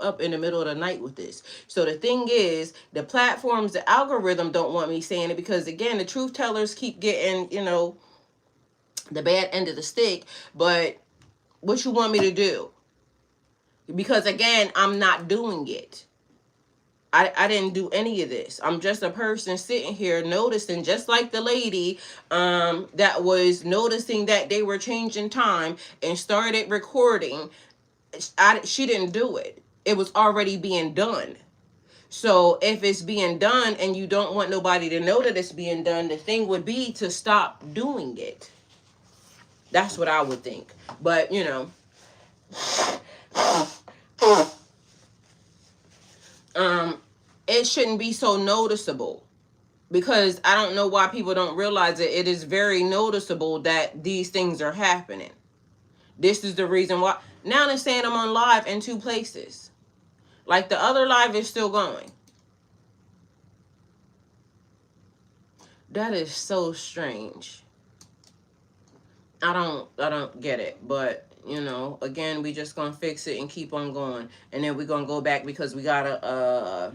up in the middle of the night with this. So the thing is, the platforms, the algorithm don't want me saying it because, again, the truth tellers keep getting, the bad end of the stick. But what you want me to do? Because, again, I'm not doing it. I didn't do any of this. I'm just a person sitting here noticing, just like the lady that was noticing that they were changing time and started recording. She didn't do it. It was already being done. So if it's being done and you don't want nobody to know that it's being done, the thing would be to stop doing it. That's what I would think. But, it shouldn't be so noticeable, because I don't know why people don't realize it. It is very noticeable that these things are happening. This is the reason why. Now they're saying I'm on live in 2 places. Like, the other live is still going. That is so strange. I don't get it. But, again, we just gonna fix it and keep on going. And then we're gonna go back because we gotta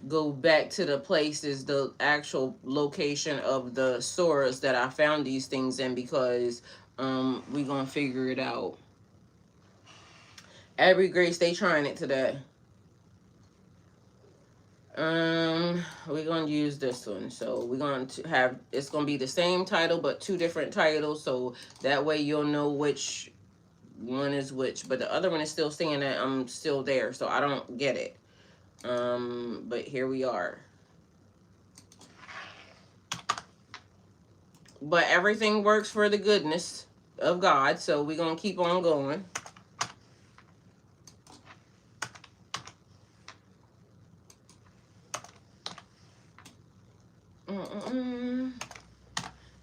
go back to the places, the actual location of the source that I found these things in, because we gonna figure it out. Every Grace, they trying it today. We're gonna use this one. So we're going to have, it's gonna be the same title but 2 different titles, so that way you'll know which one is which. But the other one is still saying that I'm still there, so I don't get it. But here we are. But everything works for the goodness of God, so we're gonna keep on going.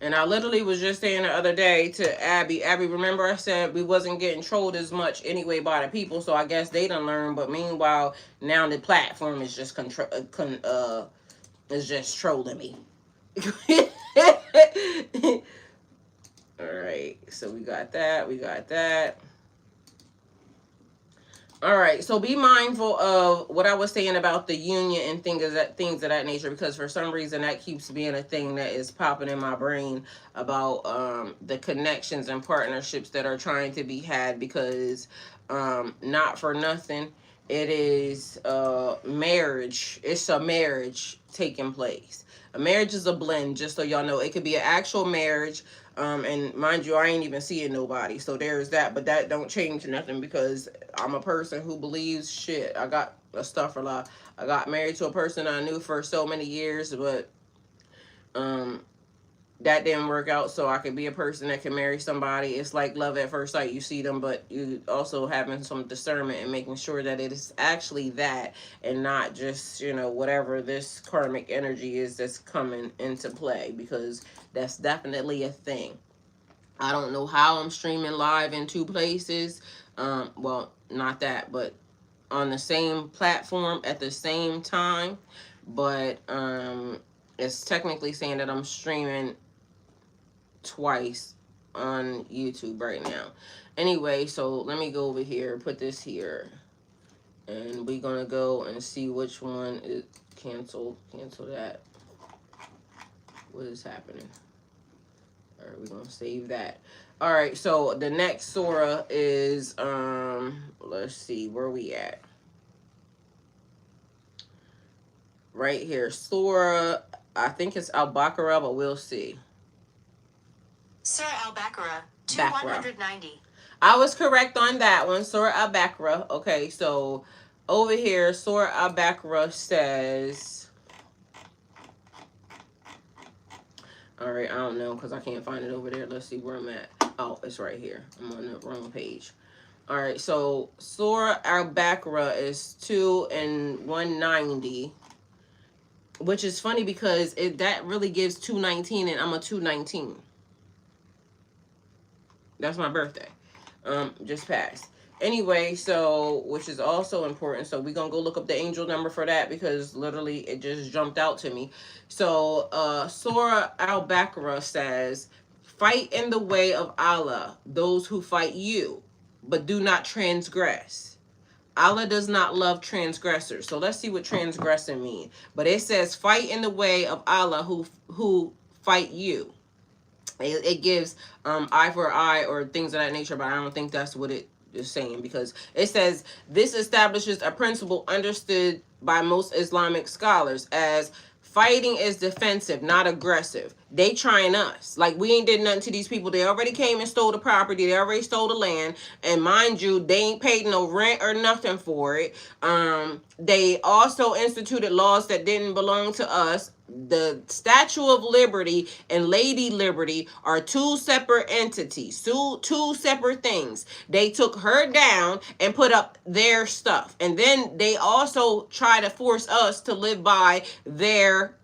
And I literally was just saying the other day to Abby, remember I said we wasn't getting trolled as much anyway by the people, so I guess they done learned. But meanwhile, now the platform is just is just trolling me. All right, so we got that. All right, so be mindful of what I was saying about the union and things of that nature, because for some reason that keeps being a thing that is popping in my brain about the connections and partnerships that are trying to be had, because not for nothing, it is marriage. It's a marriage taking place. A marriage is a blend, just so y'all know. It could be an actual marriage. And mind you, I ain't even seeing nobody, so there's that. But that don't change nothing, because I'm a person who believes shit. I got a stuff a lot. I got married to a person I knew for so many years, but that didn't work out. So I could be a person that can marry somebody. It's like love at first sight. You see them, but you also having some discernment and making sure that it is actually that, and not just, whatever this karmic energy is that's coming into play, because that's definitely a thing. I don't know how I'm streaming live in 2 places. Well, not that, but on the same platform at the same time. But it's technically saying that I'm streaming twice on YouTube right now. Anyway, so let me go over here, put this here, and we're gonna go and see which one is canceled. Cancel that. What is happening? All right, we're gonna save that. All right, so the next Sora is let's see, where we at? Right here, Sora. I think it's Al-Baqarah, but we'll see. Surah Al-Baqarah 2190. I was correct on that one. Surah Al-Baqarah. Okay, so over here, Surah Al-Baqarah says, all right, I don't know because I can't find it over there. Let's see where I'm at. Oh, it's right here. I'm on the wrong page. All right, so Surah Al-Baqarah is 2 and 190, which is funny because that really gives 219, and I'm a 219. That's my birthday. Just passed. Anyway, so, which is also important. So we're going to go look up the angel number for that, because literally it just jumped out to me. So, Surah Al-Baqarah says, fight in the way of Allah, those who fight you. but do not transgress. Allah does not love transgressors. So let's see what transgressing means. But it says fight in the way of Allah who fight you. It gives eye for eye or things of that nature, but I don't think that's what it is saying, because it says this establishes a principle understood by most Islamic scholars as fighting is defensive, not aggressive. They trying us. Like, we ain't did nothing to these people. They already came and stole the property. They already stole the land. And mind you, they ain't paid no rent or nothing for it. They also instituted laws that didn't belong to us. The Statue of Liberty and Lady Liberty are two separate entities, two separate things. They took her down and put up their stuff. And then they also try to force us to live by their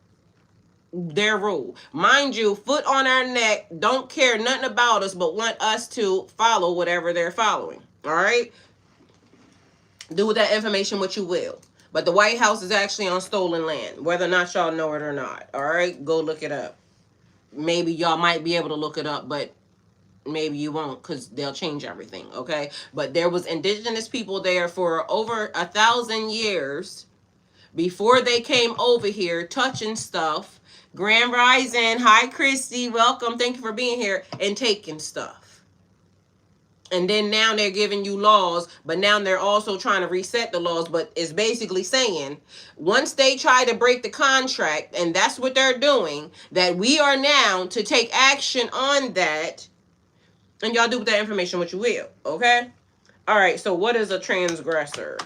rule. Mind you, foot on our neck, don't care nothing about us, but want us to follow whatever they're following. All right? Do with that information what you will. But the White House is actually on stolen land, whether or not y'all know it or not. All right? Go look it up. Maybe y'all might be able to look it up, but maybe you won't, because they'll change everything. Okay? But there was indigenous people there for over 1,000 years before they came over here touching stuff. Grand Rising. Hi, Christy. Welcome. Thank you for being here. And taking stuff. And then now they're giving you laws, but now they're also trying to reset the laws. But it's basically saying, once they try to break the contract, and that's what they're doing, that we are now to take action on that. And y'all do with that information what you will, okay? All right, so what is a transgressor?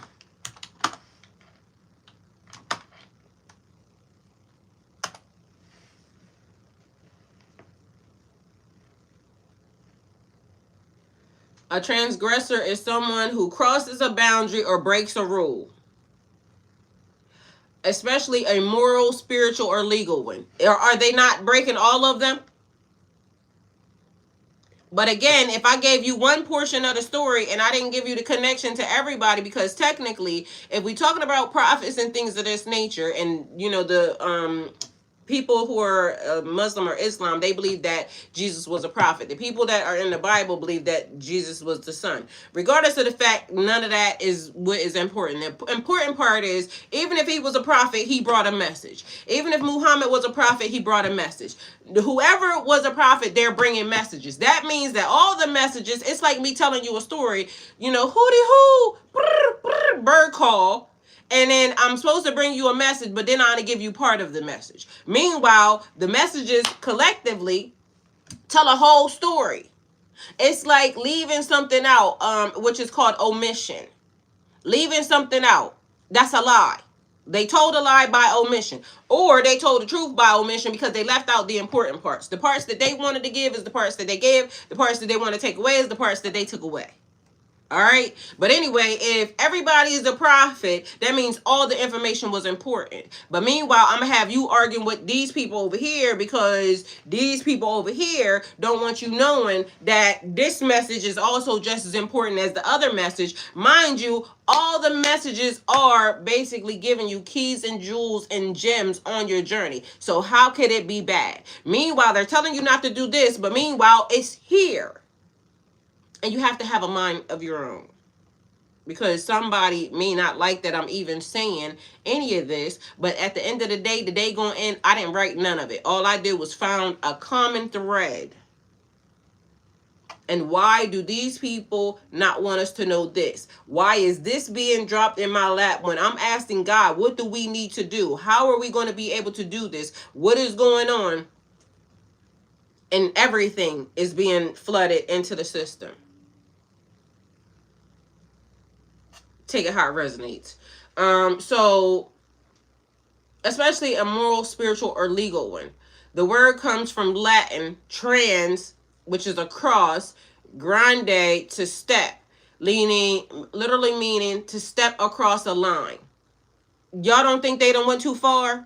A transgressor is someone who crosses a boundary or breaks a rule, especially a moral, spiritual, or legal one. Are they not breaking all of them? But again, if I gave you one portion of the story and I didn't give you the connection to everybody, because technically, if we're talking about prophets and things of this nature, and you know, the people who are Muslim or Islam, they believe that Jesus was a prophet. The people that are in the Bible believe that Jesus was the son. Regardless of the fact, none of that is what is important. The important part is, even if he was a prophet, he brought a message. Even if Muhammad was a prophet, he brought a message. Whoever was a prophet, they're bringing messages. That means that all the messages, it's like me telling you a story, you know, hooty-hoo, bird call. And then I'm supposed to bring you a message, but then I'm going to give you part of the message. Meanwhile, the messages collectively tell a whole story. It's like leaving something out, which is called omission. Leaving something out. That's a lie. They told a lie by omission. Or they told the truth by omission because they left out the important parts. The parts that they wanted to give is the parts that they gave. The parts that they want to take away is the parts that they took away. All right. But anyway, if everybody is a prophet, that means all the information was important. But meanwhile, I'm going to have you arguing with these people over here, because these people over here don't want you knowing that this message is also just as important as the other message. Mind you, all the messages are basically giving you keys and jewels and gems on your journey. So how could it be bad? Meanwhile, they're telling you not to do this, but meanwhile, it's here. And you have to have a mind of your own, because somebody may not like that I'm even saying any of this. But at the end of the day going in, I didn't write none of it. All I did was found a common thread. And why do these people not want us to know this? Why is this being dropped in my lap when I'm asking God, what do we need to do? How are we going to be able to do this? What is going on? And everything is being flooded into the system. Take it how it resonates. So, especially a moral, spiritual, or legal one. The word comes from Latin, trans, which is across, grande, to step, literally meaning to step across a line. Y'all don't think they done went too far?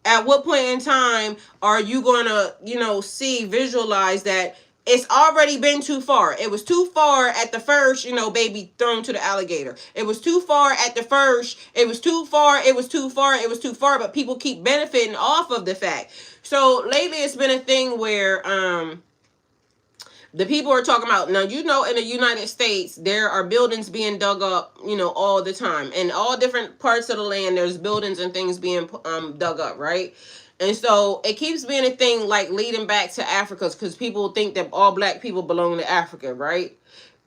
At what point in time are you going to, visualize that it's already been too far? It was too far at the first, baby thrown to the alligator. It was too far at the first. It was too far. It was too far. It was too far. But people keep benefiting off of the fact. So lately it's been a thing where The people are talking about now, you know, in the United States, there are buildings being dug up, you know, all the time. In all different parts of the land, there's buildings and things being dug up, right? And so it keeps being a thing like leading back to Africa because people think that all black people belong to Africa, right?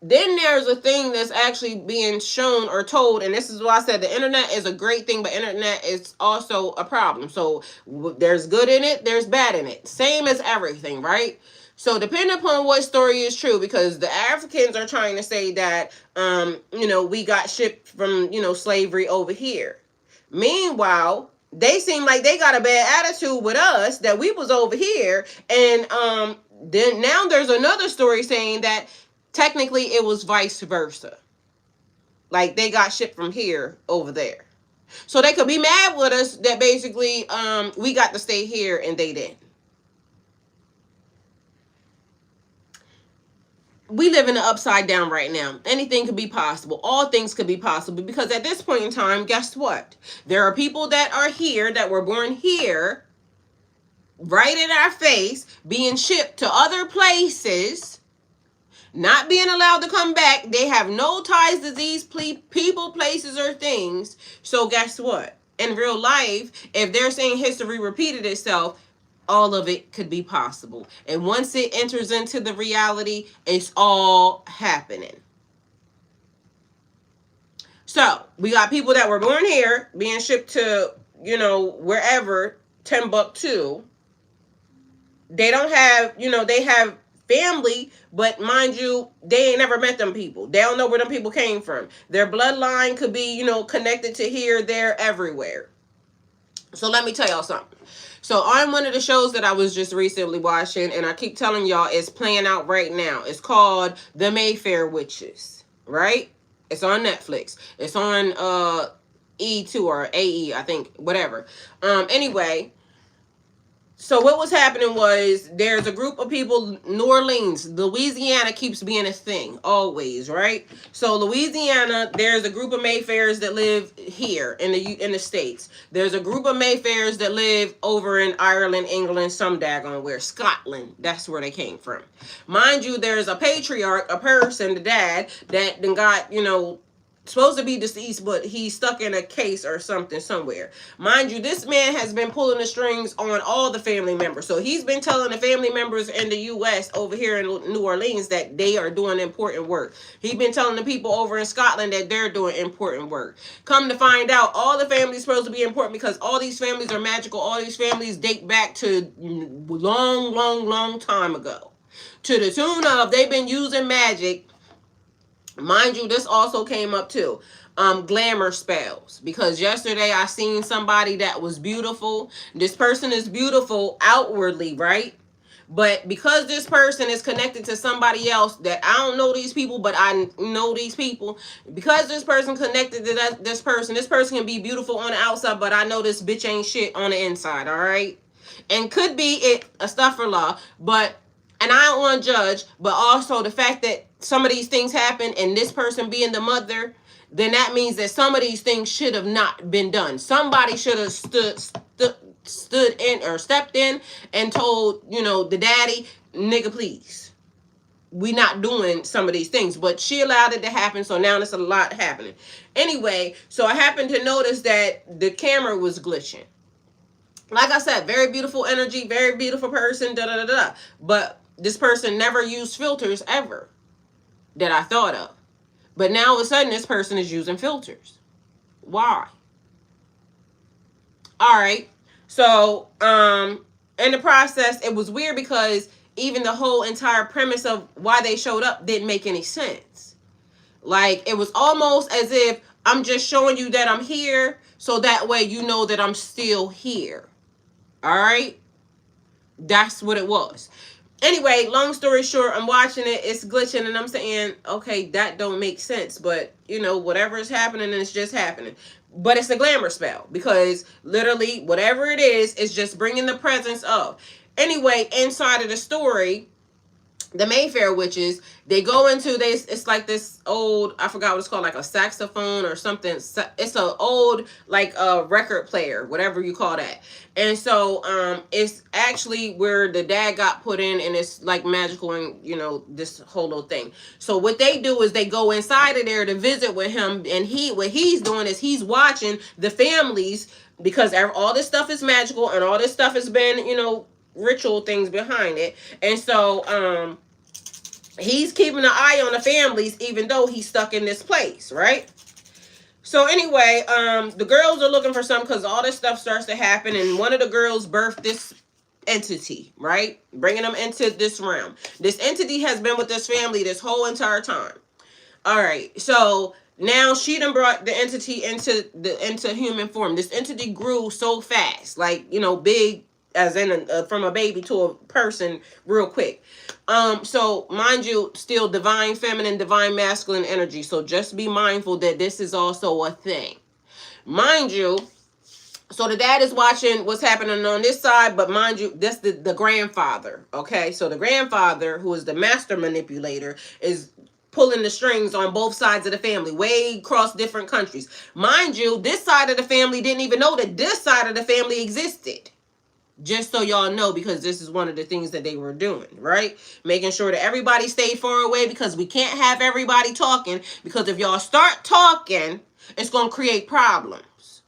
Then there's a thing that's actually being shown or told, and this is why I said the internet is a great thing, but internet is also a problem. So there's good in it, there's bad in it, same as everything, right? So depending upon what story is true, because the Africans are trying to say that you know, we got shipped from, you know, slavery over here. Meanwhile, they seem like they got a bad attitude with us that we was over here, and then now there's another story saying that technically it was vice versa. Like they got shipped from here over there. So they could be mad with us that basically we got to stay here and they didn't. We live in the upside down right now. Anything could be possible. All things could be possible because at this point in time, guess what? There are people that are here that were born here, right in our face, being shipped to other places, not being allowed to come back. They have no ties to these people, places, or things. So guess what? In real life, if they're saying history repeated itself, all of it could be possible. And once it enters into the reality, it's all happening. So we got people that were born here being shipped to, you know, wherever, Timbuktu. They don't have, you know, they have family, but mind you, they ain't never met them people. They don't know where them people came from. Their bloodline could be, you know, connected to here, there, everywhere. So let me tell y'all something. So on one of the shows that I was just recently watching, and I keep telling y'all it's playing out right now. It's called The Mayfair Witches, right? It's on Netflix. It's on E2 or AE, I think, whatever. Anyway, so what was happening was there's a group of people, New Orleans, Louisiana keeps being a thing, always, right? So Louisiana, there's a group of Mayfairs that live here in the States. There's a group of Mayfairs that live over in Ireland, England, some daggone where, Scotland. That's where they came from. Mind you, there's a patriarch, a person, the dad, that then got, you know, supposed to be deceased, but he's stuck in a case or something somewhere. Mind you, this man has been pulling the strings on all the family members. So he's been telling the family members in the U.S. over here in New Orleans that they are doing important work. He's been telling the people over in Scotland that they're doing important work. Come to find out, all the families supposed to be important because all these families are magical. All these families date back to long time ago. To the tune of they've been using magic. Mind you, this also came up too. Glamour spells. Because yesterday I seen somebody that was beautiful. This person is beautiful outwardly, right? But because this person is connected to somebody else that I don't know these people, but I know these people. Because this person connected to this person can be beautiful on the outside, but I know this bitch ain't shit on the inside, all right? And could be it, astaghfirullah, but, and I don't want to judge, but also the fact that some of these things happen and this person being the mother, then that means that some of these things should have not been done. Somebody should have stood in or stepped in and told, you know, the daddy, nigga, please, we not doing some of these things. But she allowed it to happen, so now there's a lot happening. Anyway, so I happened to notice that the camera was glitching. Like I said, very beautiful energy, very beautiful person, but this person never used filters ever that I thought of. But now all of a sudden this person is using filters. Why? All right. So, in the process, it was weird because even the whole entire premise of why they showed up didn't make any sense. Like, it was almost as if I'm just showing you that I'm here so that way you know that I'm still here. All right? That's what it was. Anyway, long story short, I'm watching it. It's glitching, and I'm saying, okay, that don't make sense. But, you know, whatever is happening, it's just happening. But it's a glamour spell because literally whatever it is just bringing the presence of. Anyway, inside of the story, the Mayfair Witches, they go into this, it's like this old, I forgot what it's called, like a saxophone or something. It's an old, like a record player, whatever you call that. And so it's actually where the dad got put in, and it's like magical, and you know, this whole little thing. So what they do is they go inside of there to visit with him, and what he's doing is he's watching the families, because all this stuff is magical and all this stuff has been, you know, ritual things behind it. And so he's keeping an eye on the families, even though he's stuck in this place, right? So anyway, the girls are looking for something, because all this stuff starts to happen, and one of the girls birthed this entity, right? Bringing them into this realm. This entity has been with this family this whole entire time. All right, so now she done brought the entity into human form. This entity grew so fast, like, you know, big, as in from a baby to a person real quick. So mind you, still divine feminine, divine masculine energy. So just be mindful that this is also a thing. Mind you, so the dad is watching what's happening on this side, but mind you, that's the grandfather. Okay, so the grandfather, who is the master manipulator, is pulling the strings on both sides of the family, way across different countries. Mind you, this side of the family didn't even know that this side of the family existed. Just so y'all know, because this is one of the things that they were doing, right? Making sure that everybody stayed far away, because we can't have everybody talking, because if y'all start talking, it's going to create problems.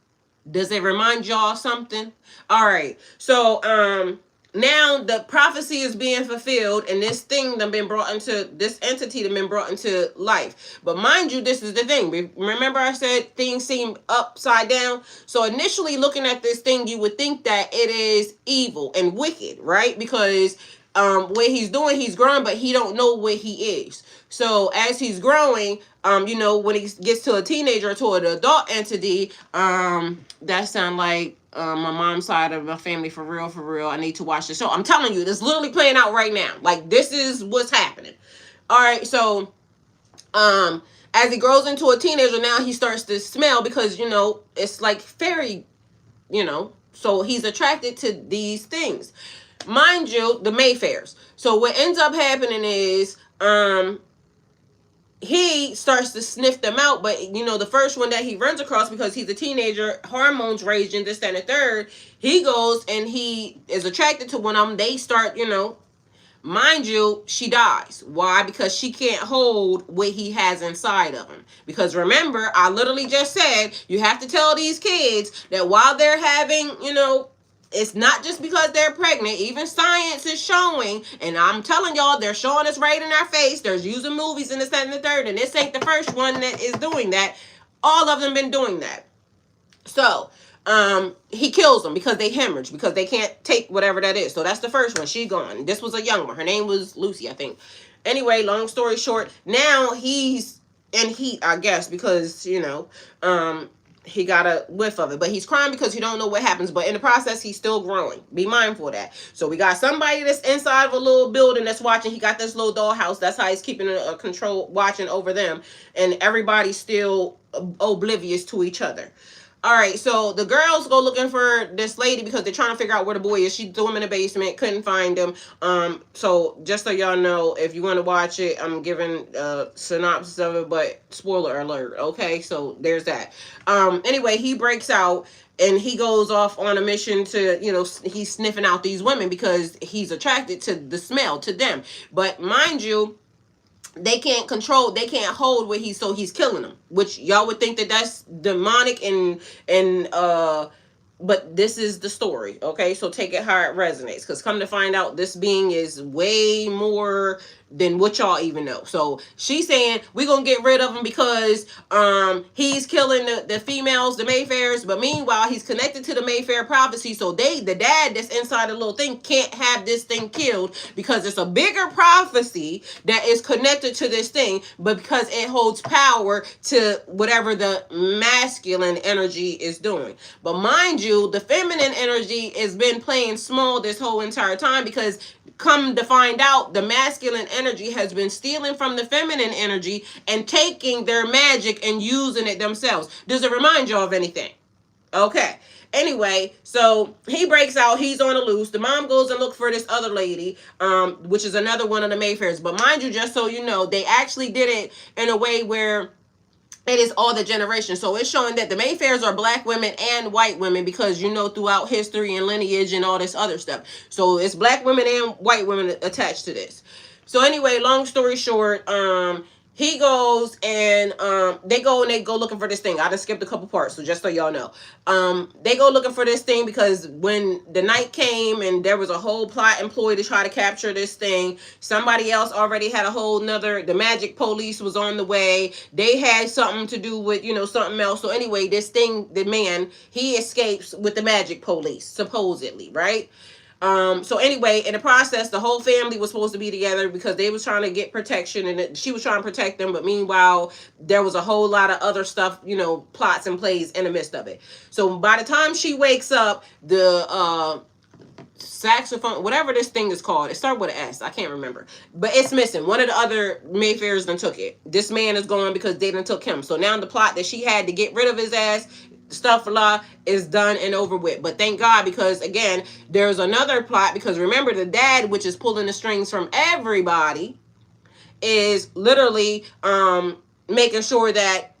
Does it remind y'all something? All right. So, now the prophecy is being fulfilled, and this thing that been brought into, this entity that been brought into life. But mind you, this is the thing. Remember I said things seem upside down? So initially looking at this thing, you would think that it is evil and wicked, right? Because what he's doing, he's growing, but he don't know what he is. So as he's growing, you know, when he gets to a teenager or to an adult entity, that sound like my mom's side of my family, for real, for real. I need to watch the show. I'm telling you, it's literally playing out right now. Like, this is what's happening. All right, so as he grows into a teenager, now he starts to smell, because, you know, it's like fairy, you know, so he's attracted to these things. Mind you, the Mayfairs. So what ends up happening is he starts to sniff them out, but you know, the first one that he runs across, because he's a teenager, hormones raging, this, that, and the third, he goes and he is attracted to one of them. They start, you know, mind you, she dies. Why? Because she can't hold what he has inside of him. Because remember, I literally just said, you have to tell these kids that while they're having, you know, it's not just because they're pregnant. Even science is showing, and I'm telling y'all, they're showing us right in our face. They're using movies in the second and the third, and this ain't the first one that is doing that. All of them been doing that. So he kills them because they hemorrhage, because they can't take whatever that is. So that's the first one. She gone. This was a young one. Her name was Lucy, I think. Anyway, long story short, now he's in heat, I guess, because, you know, he got a whiff of it, but he's crying because he don't know what happens. But in the process, he's still growing. Be mindful of that. So we got somebody that's inside of a little building that's watching. He got this little dollhouse. That's how he's keeping a control, watching over them. And everybody's still oblivious to each other. All right, so the girls go looking for this lady because they're trying to figure out where the boy is. She threw him in the basement, couldn't find him. So just so y'all know, if you want to watch it, I'm giving a synopsis of it, but spoiler alert, okay? So there's that. Anyway, he breaks out and he goes off on a mission to, you know, he's sniffing out these women because he's attracted to the smell, to them. But mind you, they can't control, they can't hold what so he's killing them, which y'all would think that that's demonic and but this is the story, okay? So take it how it resonates, because come to find out, this being is way more than what y'all even know. So she's saying we're gonna get rid of him because he's killing the females, the Mayfairs, but meanwhile he's connected to the Mayfair prophecy, so the dad that's inside the little thing can't have this thing killed because it's a bigger prophecy that is connected to this thing, but because it holds power to whatever the masculine energy is doing. But mind you, the feminine energy has been playing small this whole entire time, because come to find out, the masculine energy has been stealing from the feminine energy and taking their magic and using it themselves. Does it remind you of anything? Okay. Anyway, so he breaks out. He's on the loose. The mom goes and look for this other lady, which is another one of the Mayfairs. But mind you, just so you know, they actually did it in a way where it is all the generations. So it's showing that the Mayfairs are black women and white women, because you know throughout history and lineage and all this other stuff. So it's black women and white women attached to this. So anyway, long story short, he goes and they go looking for this thing. I just skipped a couple parts, so just so y'all know. They go looking for this thing because when the night came and there was a whole plot employed to try to capture this thing, somebody else already had a whole nother, the magic police was on the way. They had something to do with, something else. So anyway, this thing, the man, he escapes with the magic police, supposedly, right? So anyway, in the process, the whole family was supposed to be together because they was trying to get protection, and she was trying to protect them. But meanwhile, there was a whole lot of other stuff, plots and plays in the midst of it. So by the time she wakes up, the saxophone, whatever this thing is called, it started with an S, I can't remember, but it's missing. One of the other Mayfairs done took it. This man is gone because they done took him. So now the plot that she had to get rid of his ass, stuff is done and over with. But thank God, because again, there's another plot, because remember, the dad, which is pulling the strings from everybody, is literally making sure that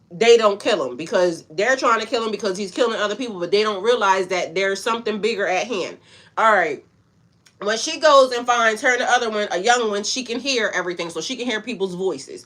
they don't kill him, because they're trying to kill him because he's killing other people, but they don't realize that there's something bigger at hand. All right. When she goes and finds her and the other one, a young one, she can hear everything. So she can hear people's voices.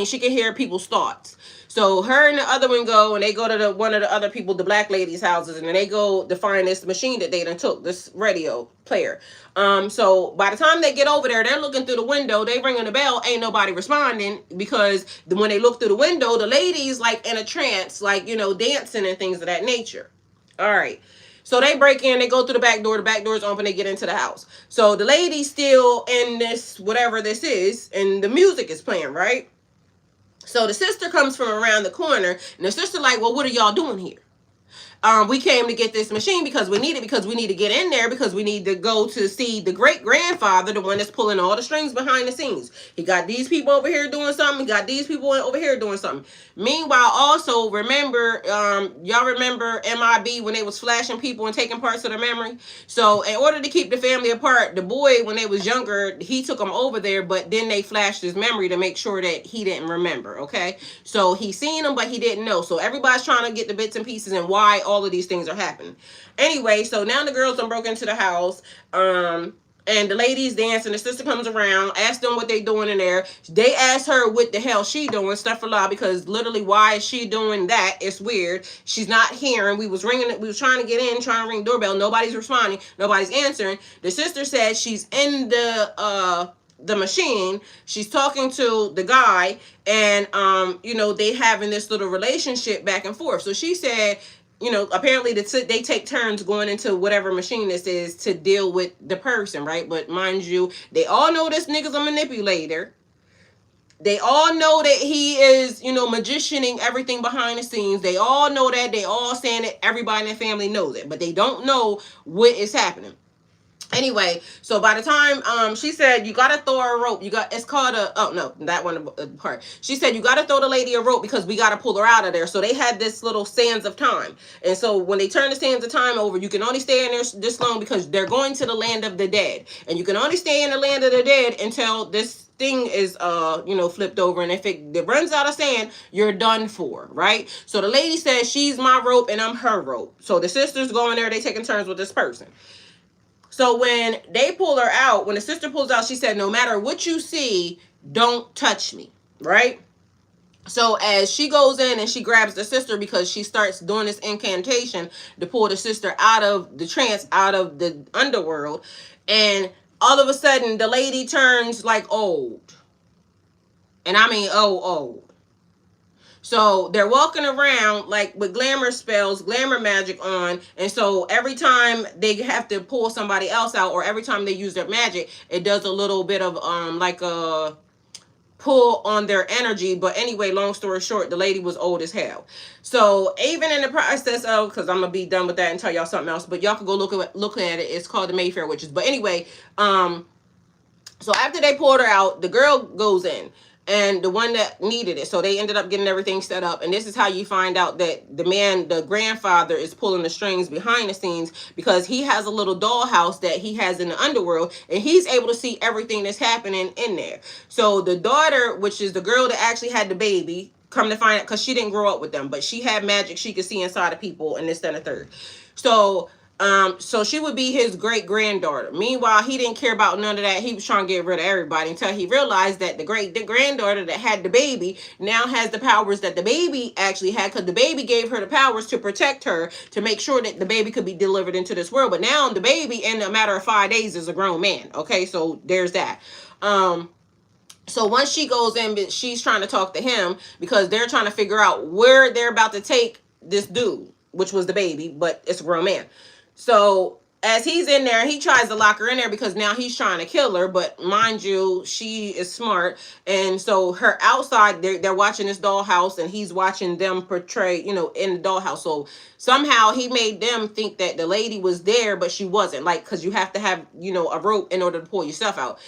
She can hear people's thoughts. So her and the other one go, and they go to one of the other people, the black ladies' houses, and then they go to find this machine that they done took, this radio player. So by the time they get over there, they're looking through the window, they ringing the bell, ain't nobody responding, because when they look through the window, the lady's like in a trance, like, dancing and things of that nature. All right. So they break in, they go through the back door is open, they get into the house. So the lady's still in this, whatever this is, and the music is playing, right? So the sister comes from around the corner, and the sister like, well, what are y'all doing here? We came to get this machine because we need to get in there, because we need to go to see the great grandfather, the one that's pulling all the strings behind the scenes. He got these people over here doing something. He got these people over here doing something. Meanwhile, also remember, y'all remember MIB when they was flashing people and taking parts of their memory? So in order to keep the family apart, the boy, when they was younger, he took them over there, but then they flashed his memory to make sure that he didn't remember, okay? So he seen them, but he didn't know. So everybody's trying to get the bits and pieces and why all of these things are happening. Anyway, so now the girls done broke into the house. And the ladies dancing. The sister comes around, asks them what they doing in there. They ask her what the hell she doing, stuff for law, because literally, why is she doing that? It's weird. She's not hearing. We was ringing. We was trying to get in, trying to ring doorbell. Nobody's responding. Nobody's answering. The sister says she's in the machine. She's talking to the guy, and they having this little relationship back and forth. So she said, apparently they take turns going into whatever machine this is to deal with the person, right? But mind you, they all know this nigga's a manipulator. They all know that he is, magicianing everything behind the scenes. They all know that. They all saying that everybody in the family knows it, but they don't know what is happening. Anyway, so by the time she said, you gotta throw her a rope. It's called that one part. She said, you gotta throw the lady a rope because we gotta pull her out of there. So they had this little sands of time. And so when they turn the sands of time over, you can only stay in there this long because they're going to the land of the dead. And you can only stay in the land of the dead until this thing is flipped over, and if it runs out of sand, you're done for, right? So the lady says she's my rope and I'm her rope. So the sisters go in there, they taking turns with this person. So when they pull her out, when the sister pulls out, she said, no matter what you see, don't touch me, right? So as she goes in and she grabs the sister, because she starts doing this incantation to pull the sister out of the trance, out of the underworld, and all of a sudden the lady turns like old. And I mean old. So they're walking around like with glamour spells, glamour magic on. And so every time they have to pull somebody else out, or every time they use their magic, it does a little bit of like a pull on their energy. But anyway, long story short, the lady was old as hell. So even in the process of, because I'm gonna be done with that and tell y'all something else, but y'all can go look at it. It's called the Mayfair Witches. But anyway, so after they pulled her out, the girl goes in. and the one that needed it. So they ended up getting everything set up. And this is how you find out that the grandfather, is pulling the strings behind the scenes, because he has a little dollhouse that he has in the underworld, and he's able to see everything that's happening in there. So the daughter, which is the girl that actually had the baby, come to find out, because she didn't grow up with them, but she had magic. She could see inside of people, and this, that, and the third. So she would be his great granddaughter. Meanwhile, he didn't care about none of that. He was trying to get rid of everybody until he realized that the great granddaughter that had the baby now has the powers that the baby actually had, because the baby gave her the powers to protect her, to make sure that the baby could be delivered into this world. But now the baby, in a matter of 5 days, is a grown man. Okay, so there's that. So once she goes in, she's trying to talk to him, because they're trying to figure out where they're about to take this dude, which was the baby, but it's a grown man. So as he's in there, he tries to lock her in there, because now he's trying to kill her. But mind you, she is smart. And so her outside, they're watching this dollhouse, and he's watching them portray, in the dollhouse. So somehow he made them think that the lady was there, but she wasn't. Like, because you have to have, a rope in order to pull yourself out.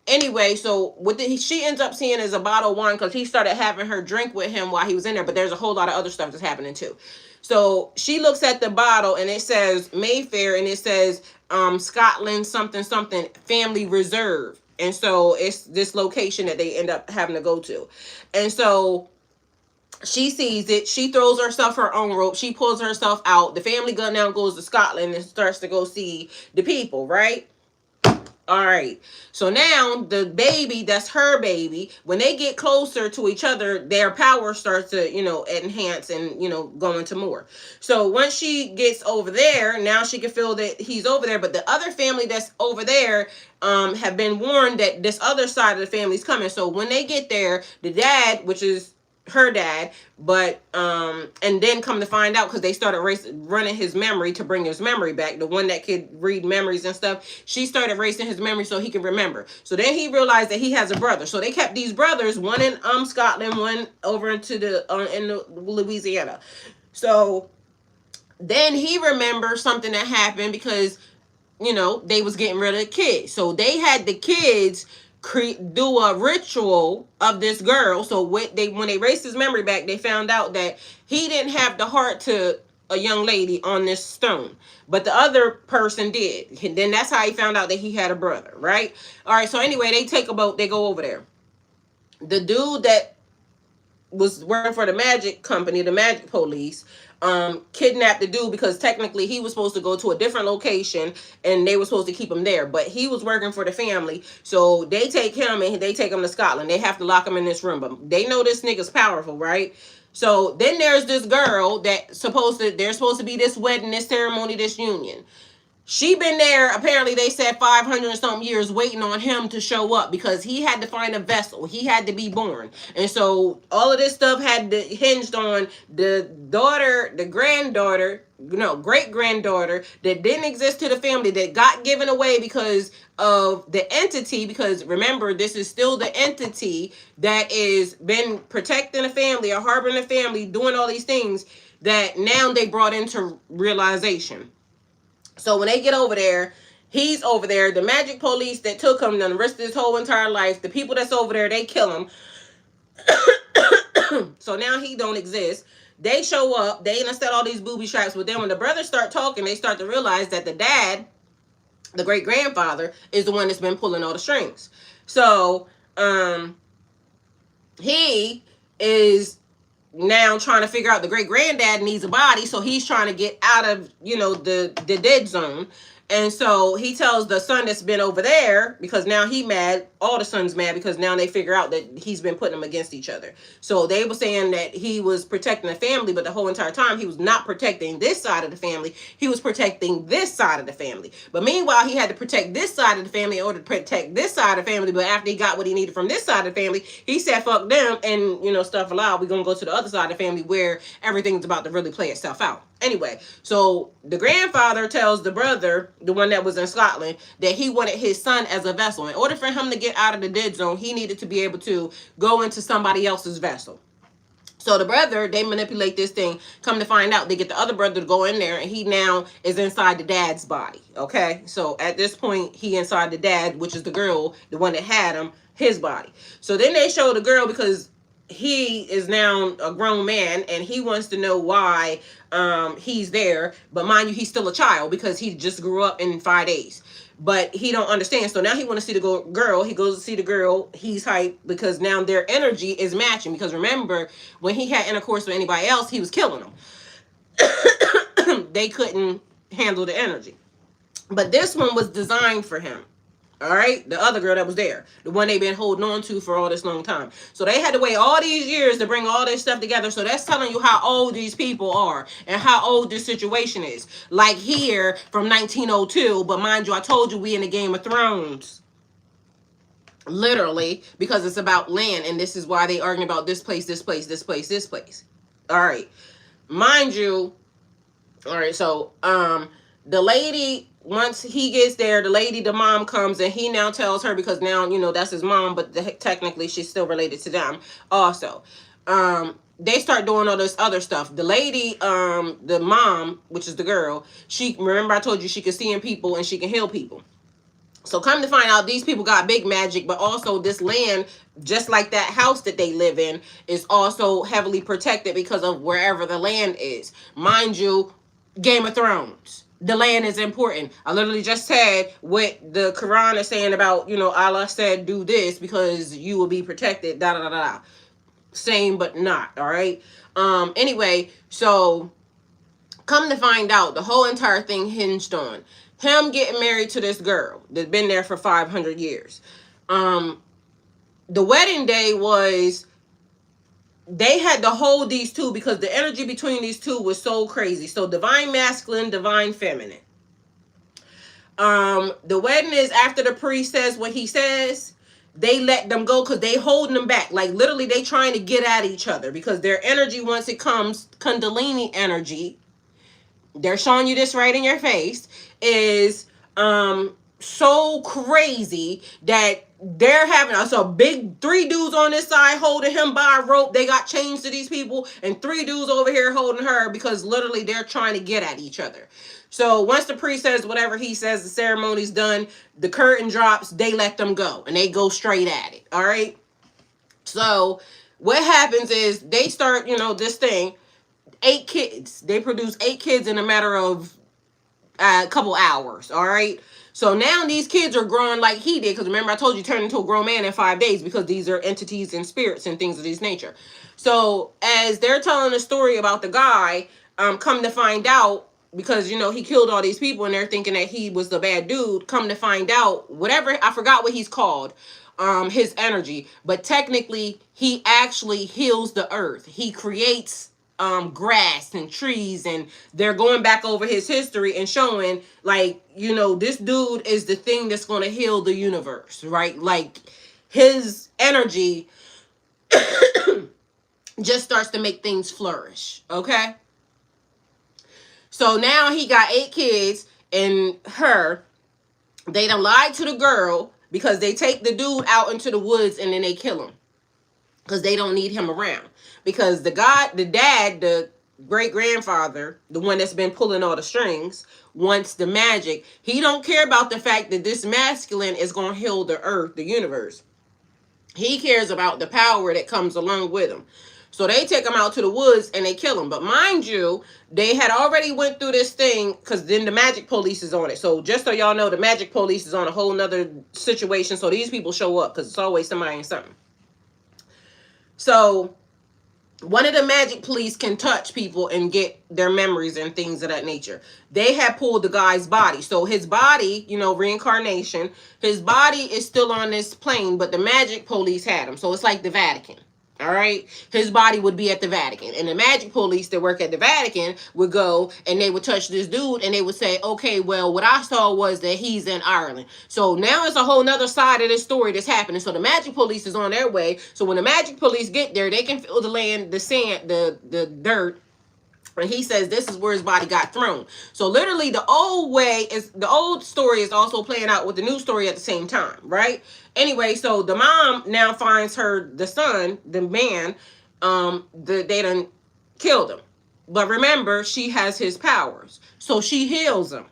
Anyway, so what she ends up seeing is a bottle of wine, because he started having her drink with him while he was in there. But there's a whole lot of other stuff that's happening too. So she looks at the bottle, and it says Mayfair, and it says Scotland something something family reserve. And so it's this location that they end up having to go to. And so she sees it. She throws herself her own rope. She pulls herself out. The family gun now goes to Scotland and starts to go see the people, right? All right. So now the baby, that's her baby, when they get closer to each other, their power starts to, enhance and, go into more. So once she gets over there, now she can feel that he's over there. But the other family that's over there have been warned that this other side of the family's coming. So when they get there, the dad, which is her dad, but and then come to find out, because they started running his memory to bring his memory back, the one that could read memories and stuff, she started racing his memory so he can remember. So then he realized that he has a brother. So they kept these brothers, one in Scotland, one over into in Louisiana. So then he remembers something that happened, because they was getting rid of the kids. So they had the kids do a ritual of this girl. So when they raced his memory back, they found out that he didn't have the heart to a young lady on this stone, but the other person did. And then that's how he found out that he had a brother, right? All right, so anyway, they take a boat, they go over there. The dude that was working for the magic company, the magic police, kidnapped the dude, because technically he was supposed to go to a different location, and they were supposed to keep him there, but he was working for the family. So they take him, and they take him to Scotland. They have to lock him in this room, but they know this nigga's powerful, right? So then there's this girl that they're supposed to be this wedding, this ceremony, this union. She been there, apparently they said 500 and something years, waiting on him to show up, because he had to find a vessel. He had to be born. And so all of this stuff had to hinged on the daughter, the granddaughter, great granddaughter that didn't exist to the family, that got given away because of the entity. Because remember, this is still the entity that is been protecting the family or harboring the family, doing all these things that now they brought into realization. So when they get over there, he's over there. The magic police that took him and the rest of his whole entire life, the people that's over there, they kill him. So now he don't exist. They show up. They set all these booby traps. But then when the brothers start talking, they start to realize that the dad, the great grandfather, is the one that's been pulling all the strings. So he is now trying to figure out, the great granddad needs a body, so he's trying to get out of the dead zone. And so he tells the son that's been over there, because now he mad, all the sons mad, because now they figure out that he's been putting them against each other. So they were saying that he was protecting the family, but the whole entire time he was not protecting this side of the family. He was protecting this side of the family. But meanwhile, he had to protect this side of the family in order to protect this side of the family. But after he got what he needed from this side of the family, he said, fuck them, and stuff allowed. We're going to go to the other side of the family where everything's about to really play itself out. Anyway, so the grandfather tells the brother, the one that was in Scotland, that he wanted his son as a vessel. In order for him to get out of the dead zone, he needed to be able to go into somebody else's vessel. So the brother, they manipulate this thing. Come to find out, they get the other brother to go in there, and he now is inside the dad's body. Okay, so at this point, he inside the dad, which is the girl, the one that had him, his body. So then they show the girl, because he is now a grown man, and he wants to know why he's there. But mind you, he's still a child because he just grew up in 5 days. But he don't understand. So now he want to see the girl. He goes to see the girl. He's hyped because now their energy is matching. Because remember, when he had intercourse with anybody else, he was killing them. They couldn't handle the energy. But this one was designed for him. All right, the other girl that was there, the one they've been holding on to for all this long time. So they had to wait all these years to bring all this stuff together. So that's telling you how old these people are and how old this situation is. Like here from 1902, but mind you, I told you we in the Game of Thrones. Literally, because it's about land, and this is why they arguing about this place, this place, this place, this place. All right, mind you. All right, so the lady, once he gets there, the mom comes, and he now tells her, because now, you know, that's his mom, but technically she's still related to them also. They start doing all this other stuff. The lady, the mom, which is the girl, remember I told you she can see in people and she can heal people. So come to find out, these people got big magic, but also this land, just like that house that they live in, is also heavily protected because of wherever the land is. Mind you, Game of Thrones. The land is important. I literally just said what the Quran is saying about, you know, Allah said do this because you will be protected, da da da da. Same but not, all right? Anyway, so come to find out, the whole entire thing hinged on him getting married to this girl that's been there for 500 years. The wedding day was, they had to hold these two because the energy between these two was so crazy. So divine masculine, divine feminine. The wedding is after the priest says what he says, they let them go because they holding them back. Like literally they trying to get at each other because their energy, once it comes, Kundalini energy, they're showing you this right in your face, is so crazy that they're having a big 3 dudes on this side holding him by a rope. They got chains to these people, and 3 dudes over here holding her because literally they're trying to get at each other. So once the priest says whatever he says, the ceremony's done, the curtain drops, they let them go and they go straight at it. All right. So what happens is they start, you know, this thing, 8 kids. They produce 8 kids in a matter of a couple hours. All right. So now these kids are growing like he did. Because remember, I told you, turned into a grown man in 5 days because these are entities and spirits and things of this nature. So as they're telling the story about the guy, come to find out, because, you know, he killed all these people and they're thinking that he was the bad dude. Come to find out, whatever, I forgot what he's called, his energy. But technically, he actually heals the earth. He creates grass and trees, and they're going back over his history and showing, like, you know, this dude is the thing that's going to heal the universe, right? Like his energy just starts to make things flourish. Okay, so now he got 8 kids, and they done lied to the girl because they take the dude out into the woods and then they kill him because they don't need him around. Because the dad, the great-grandfather, the one that's been pulling all the strings, wants the magic. He don't care about the fact that this masculine is going to heal the earth, the universe. He cares about the power that comes along with him. So they take him out to the woods and they kill him. But mind you, they had already went through this thing because then the magic police is on it. So just so y'all know, the magic police is on a whole nother situation. So these people show up because it's always somebody in something. So one of the magic police can touch people and get their memories and things of that nature. They had pulled the guy's body. So his body, you know, reincarnation, his body is still on this plane, but the magic police had him. So it's like the Vatican. All right. His body would be at the Vatican, and the magic police that work at the Vatican would go and they would touch this dude and they would say, okay, well, what I saw was that he's in Ireland. So now it's a whole nother side of this story that's happening. So the magic police is on their way. So when the magic police get there, they can feel the land, the sand, the dirt. And he says this is where his body got thrown. So literally the old story is also playing out with the new story at the same time, right? Anyway, so the mom now finds the son, the man, they done killed him. But remember, she has his powers. So she heals him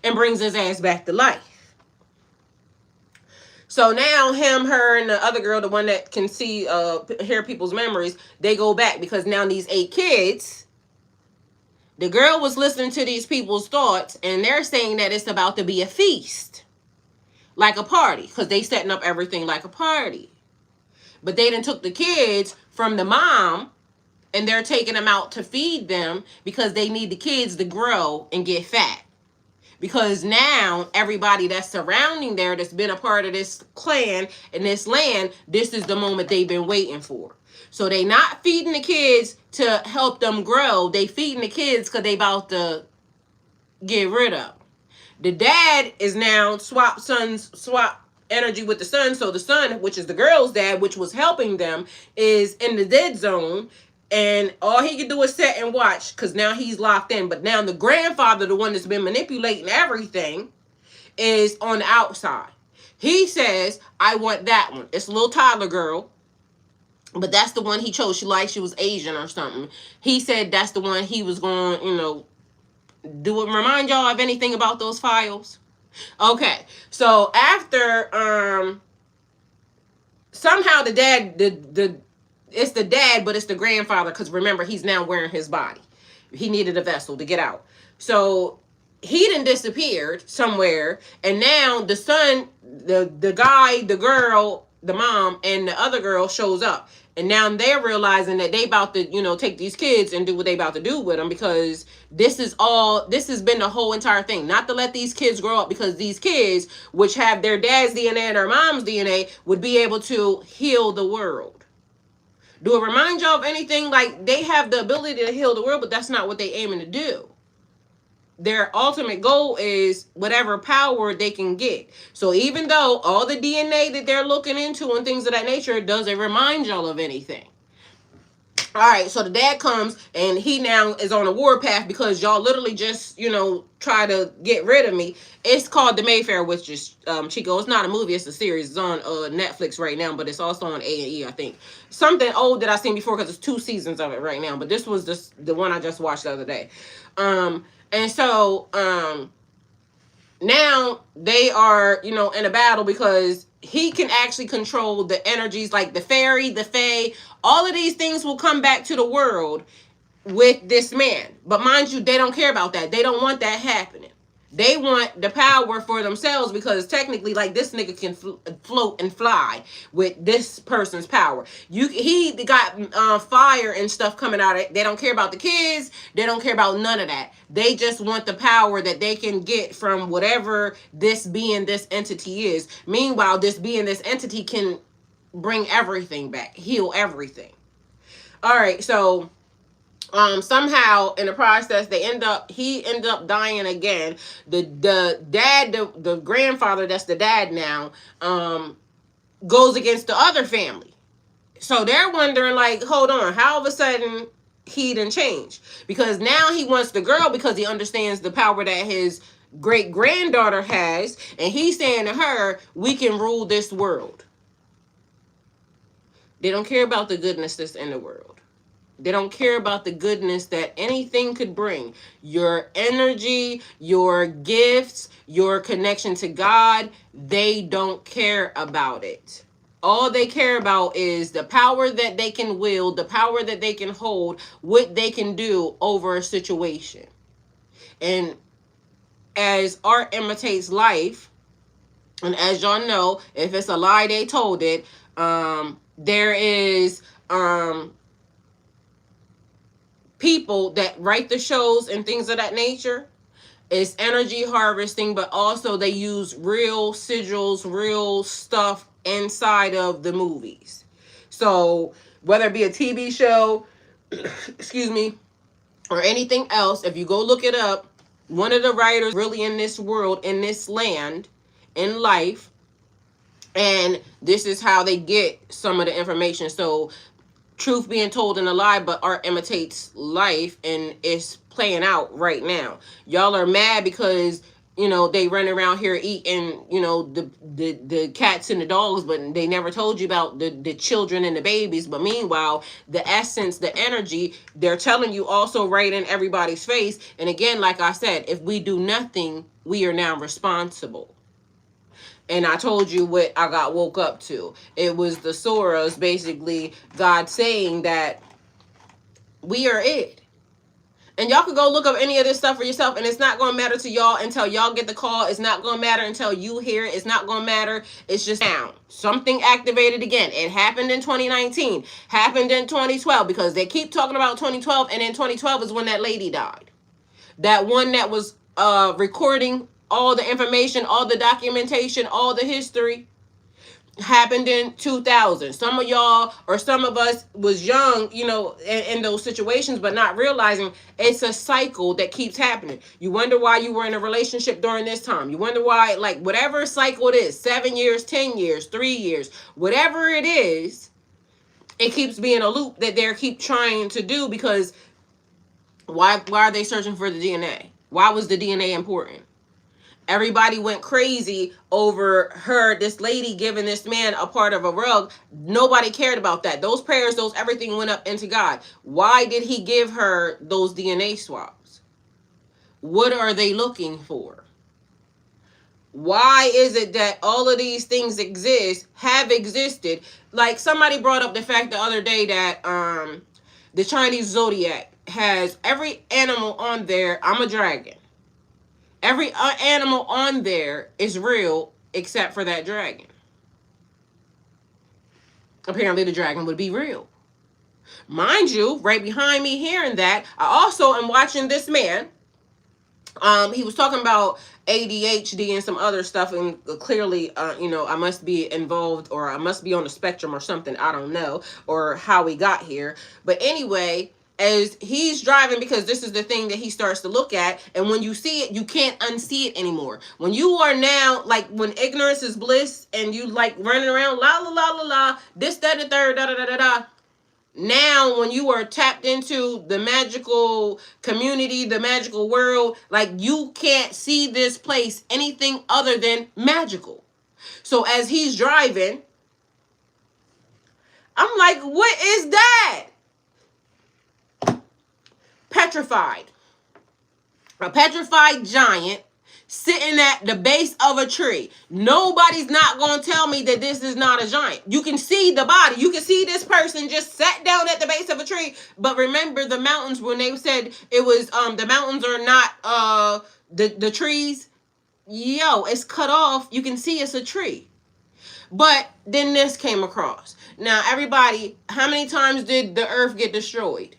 and brings his ass back to life. So now him, her, and the other girl, the one that can see, hear people's memories, they go back because now these 8 kids, the girl was listening to these people's thoughts, and they're saying that it's about to be a feast. Like a party, because they setting up everything like a party. But they done took the kids from the mom, and they're taking them out to feed them because they need the kids to grow and get fat. Because now everybody that's surrounding there, that's been a part of this clan and this land, this is the moment they've been waiting for. So they not feeding the kids to help them grow. They feeding the kids because they about to get rid of. The dad is now swap energy with the son. So the son, which is the girl's dad, which was helping them, is in the dead zone. And all he can do is sit and watch because now he's locked in. But now the grandfather, the one that's been manipulating everything, is on the outside. He says, I want that one. It's a little toddler girl. But that's the one he chose. She was Asian or something. He said that's the one he was going, do it remind y'all of anything about those files? Okay. So after somehow the dad, it's the dad, but it's the grandfather, because remember, he's now wearing his body. He needed a vessel to get out. So he done disappeared somewhere, and now the son, the guy, the girl, the mom, and the other girl shows up. And now they're realizing that they about to, take these kids and do what they about to do with them, because this has been the whole entire thing. Not to let these kids grow up, because these kids, which have their dad's DNA and their mom's DNA, would be able to heal the world. Do it remind y'all of anything? Like, they have the ability to heal the world, but that's not what they aiming to do. Their ultimate goal is whatever power they can get. So even though all the DNA that they're looking into and things of that nature doesn't remind y'all of anything. All right, so the dad comes, and he now is on a war path because y'all literally just, try to get rid of me. It's called the Mayfair Witches, Chico. It's not a movie, it's a series. It's on Netflix right now, but it's also on A&E, I think. Something old that I've seen before, because it's 2 seasons of it right now. But this was just the one I just watched the other day. And so now they are, in a battle, because he can actually control the energies, like the fairy, the fae. All of these things will come back to the world with this man. But mind you, they don't care about that. They don't want that happening. They want the power for themselves, because technically, like, this nigga can float and fly with this person's power. He got fire and stuff coming out of it. They don't care about the kids. They don't care about none of that. They just want the power that they can get from whatever this being, this entity is. Meanwhile, this being, this entity can bring everything back, heal everything. All right, so somehow in the process he ended up dying again. The dad, the grandfather, that's the dad now, goes against the other family. So they're wondering, like, hold on, how all of a sudden he done changed? Because now he wants the girl, because he understands the power that his great granddaughter has, and he's saying to her, we can rule this world. They don't care about the goodness that's in the world. They don't care about the goodness that anything could bring. Your energy, your gifts, your connection to God, they don't care about it. All they care about is the power that they can wield, the power that they can hold, what they can do over a situation. And as art imitates life, and as y'all know, if it's a lie, they told it, there is people that write the shows and things of that nature. It's energy harvesting, but also they use real sigils, real stuff inside of the movies. So whether it be a TV show, excuse me, or anything else, if you go look it up, one of the writers really in this world, in this land, in life, and this is how they get some of the information. So truth being told in a lie, but art imitates life, and it's playing out right now. Y'all are mad because, they run around here eating, the cats and the dogs, but they never told you about the children and the babies. But meanwhile, the essence, the energy, they're telling you also right in everybody's face. And again, like I said, if we do nothing, we are now responsible. And I told you what I got woke up to. It was the Soras, basically God saying that we are it. And y'all could go look up any of this stuff for yourself, and it's not going to matter to y'all until y'all get the call. It's not going to matter until you hear it. It's not going to matter. It's just now. Something activated again. It happened in 2019. Happened in 2012, because they keep talking about 2012, and in 2012 is when that lady died. That one that was recording all the information, all the documentation, all the history. Happened in 2000. Some of y'all or some of us was young, in those situations, but not realizing it's a cycle that keeps happening. You wonder why you were in a relationship during this time. You wonder why, like, whatever cycle it is, 7 years, 10 years, 3 years, whatever it is, it keeps being a loop that they keep trying to do. Because why are they searching for the DNA? Why was the DNA important? Everybody went crazy over this lady giving this man a part of a rug. Nobody cared about that. Those prayers, everything went up into God. Why did he give her those DNA swabs? What are they looking for? Why is it that all of these things have existed? Like somebody brought up the fact the other day that the Chinese zodiac has every animal on there. I'm a dragon. Every animal on there is real except for that dragon. Apparently the dragon would be real. Mind you, right behind me hearing that, I also am watching this man. He was talking about ADHD and some other stuff, and clearly, I must be involved, or I must be on the spectrum or something. I don't know, or how we got here. But anyway, as he's driving, because this is the thing that he starts to look at, and when you see it, you can't unsee it anymore. When you are now, like, when ignorance is bliss, and you like running around la la la la la, this, that, and the third, da da da da da. Now, when you are tapped into the magical community, the magical world, like, you can't see this place anything other than magical. So as he's driving, I'm like, what is that? Petrified. A petrified giant sitting at the base of a tree. Nobody's not going to tell me that this is not a giant. You can see the body. You can see this person just sat down at the base of a tree. But remember the mountains, when they said it was, the mountains are not the trees. Yo, it's cut off. You can see it's a tree. But then this came across. Now, everybody, how many times did the earth get destroyed?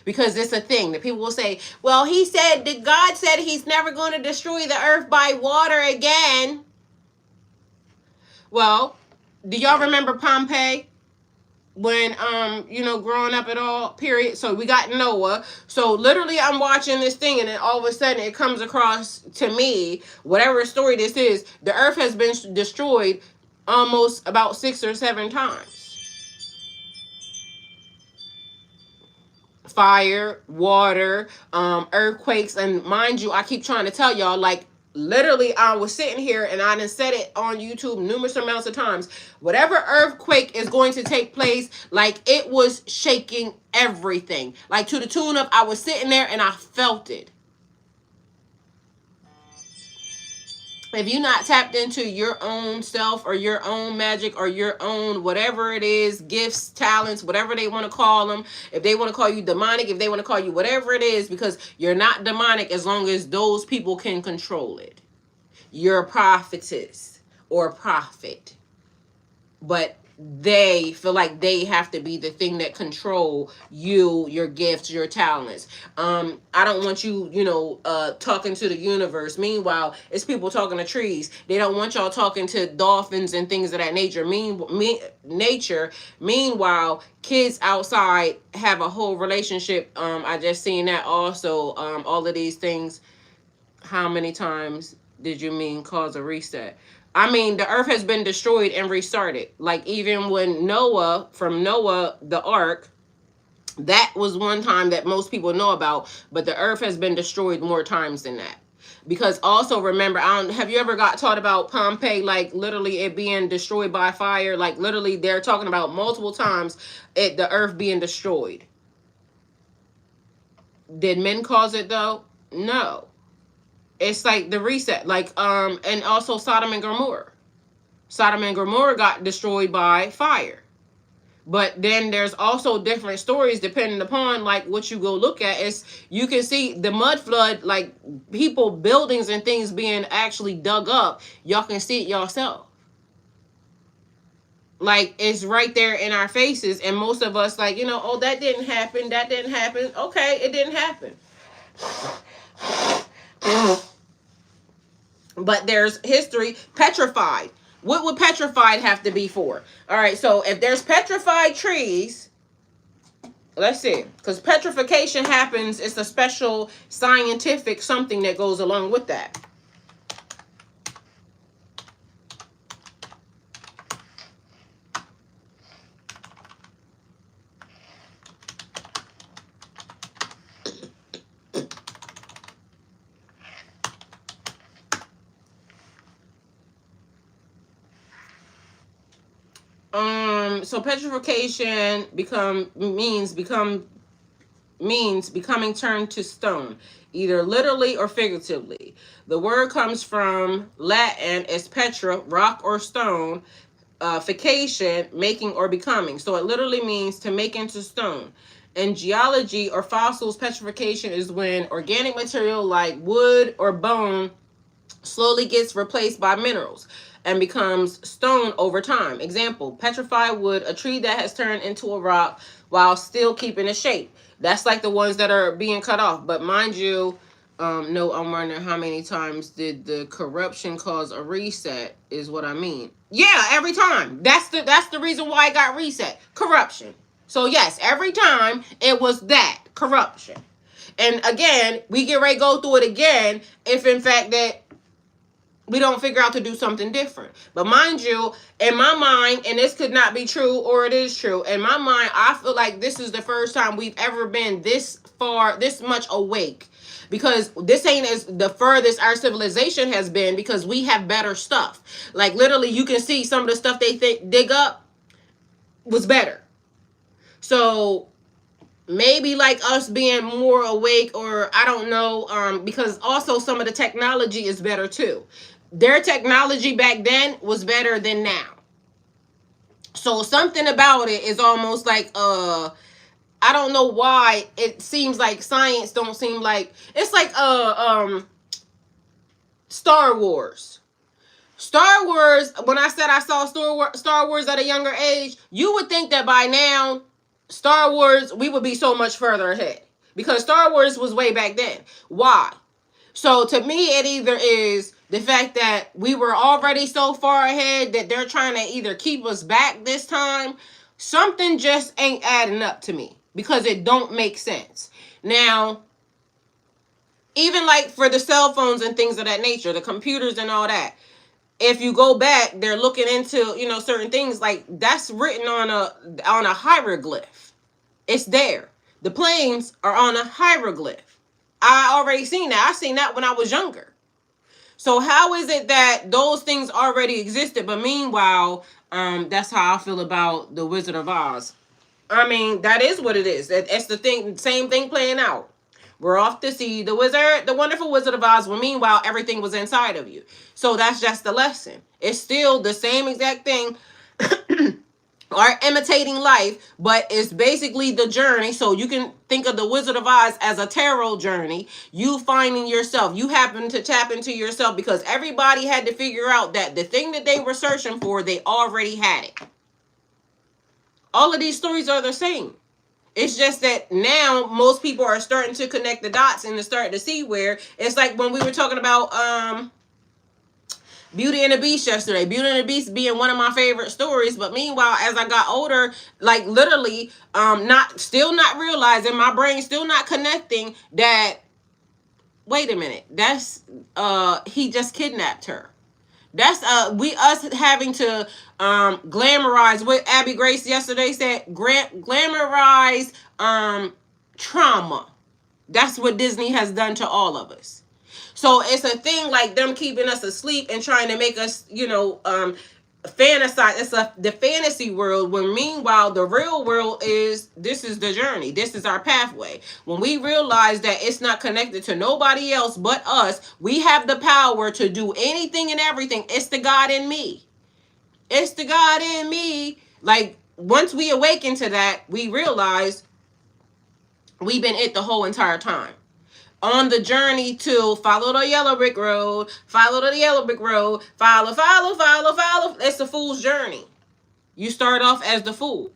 Because it's a thing that people will say, well, he said that God said he's never going to destroy the earth by water again. Well, do y'all remember Pompeii? When, growing up at all, period. So we got Noah. So literally I'm watching this thing, and then all of a sudden it comes across to me, whatever story this is, the earth has been destroyed almost about 6 or 7 times. Fire, water, earthquakes, and mind you, I keep trying to tell y'all, like, literally, I was sitting here and I done said it on YouTube numerous amounts of times. Whatever earthquake is going to take place, like, it was shaking everything. Like, to the tune of, I was sitting there and I felt it. If you're not tapped into your own self or your own magic or your own whatever it is, gifts, talents, whatever they want to call them, if they want to call you demonic, if they want to call you whatever it is, because you're not demonic as long as those people can control it. You're a prophetess or a prophet. But they feel like they have to be the thing that control you, your gifts, your talents. I don't want you, talking to the universe. Meanwhile, it's people talking to trees. They don't want y'all talking to dolphins and things of that nature. Meanwhile, kids outside have a whole relationship. I just seen that also. All of these things. How many times did you mean cause a reset? I mean, the earth has been destroyed and restarted. Like, even when Noah, the ark, that was one time that most people know about, but the earth has been destroyed more times than that. Because also remember, have you ever got taught about Pompeii, like literally it being destroyed by fire? Like literally they're talking about multiple times the earth being destroyed. Did men cause it though? No. It's like the reset. Like and also Sodom and Gomorrah. Sodom and Gomorrah got destroyed by fire. But then there's also different stories depending upon like what you go look at. Is you can see the mud flood, like people, buildings and things being actually dug up. Y'all can see it yourself. Like it's right there in our faces, and most of us like, oh, that didn't happen. That didn't happen. Okay, it didn't happen. But there's history. Petrified. What would petrified have to be for? All right, so if there's petrified trees, let's see, because petrification happens, it's a special scientific something that goes along with that. So petrification means becoming turned to stone, either literally or figuratively. The word comes from Latin as petra, rock or stone, fication, making or becoming. So it literally means to make into stone. In geology or fossils, petrification is when organic material like wood or bone slowly gets replaced by minerals and becomes stone over time. Example, petrified wood, a tree that has turned into a rock while still keeping its shape. That's like the ones that are being cut off. But mind you, no, I'm wondering how many times did the corruption cause a reset is what I mean. Yeah, every time. That's the reason why it got reset. Corruption. So yes, every time it was that corruption. And again, we get ready to go through it again if in fact that we don't figure out to do something different. But mind you, in my mind, and this could not be true or it is true, in my mind, I feel like this is the first time we've ever been this far, this much awake. Because this ain't as the furthest our civilization has been, because we have better stuff. Like literally you can see some of the stuff they dig up was better. So maybe like us being more awake, or I don't know, because also some of the technology is better too. Their technology back then was better than now. So something about it is almost like I don't know why it seems like science don't seem like it's like Star Wars. Star Wars, when I said I saw Star Wars at a younger age, you would think that by now Star Wars we would be so much further ahead, because Star Wars was way back then. Why? So to me, it either is the fact that we were already so far ahead that they're trying to either keep us back this time. Something just ain't adding up to me, because it don't make sense. Now, even like for the cell phones and things of that nature, the computers and all that, if you go back, they're looking into, certain things like that's written on a hieroglyph. It's there. The planes are on a hieroglyph. I already seen that. I seen that when I was younger. So how is it that those things already existed, but meanwhile, that's how I feel about the Wizard of Oz. I mean, that is what it is. It's the thing, same thing playing out. We're off to see the wonderful Wizard of Oz, when meanwhile everything was inside of you. So that's just the lesson. It's still the same exact thing. Are imitating life, but it's basically the journey. So you can think of the Wizard of Oz as a tarot journey. You finding yourself. You happen to tap into yourself, because everybody had to figure out that the thing that they were searching for, they already had it. All of these stories are the same. It's just that now most people are starting to connect the dots and to start to see where it's like when we were talking about Beauty and the Beast yesterday. Beauty and the Beast being one of my favorite stories. But meanwhile, as I got older, like literally, still not realizing, my brain still not connecting that, wait a minute, that's, he just kidnapped her. That's, us having to, glamorize what Abby Grace yesterday said, glamorize, trauma. That's what Disney has done to all of us. So it's a thing like them keeping us asleep and trying to make us, fantasize. It's the fantasy world, when meanwhile the real world is, this is the journey, this is our pathway. When we realize that it's not connected to nobody else but us, we have the power to do anything and everything. It's the God in me. It's the God in me. Like, once we awaken to that, we realize we've been it the whole entire time. On the journey to follow the yellow brick road, follow the yellow brick road, follow, follow, follow, follow. It's a fool's journey. You start off as the fool.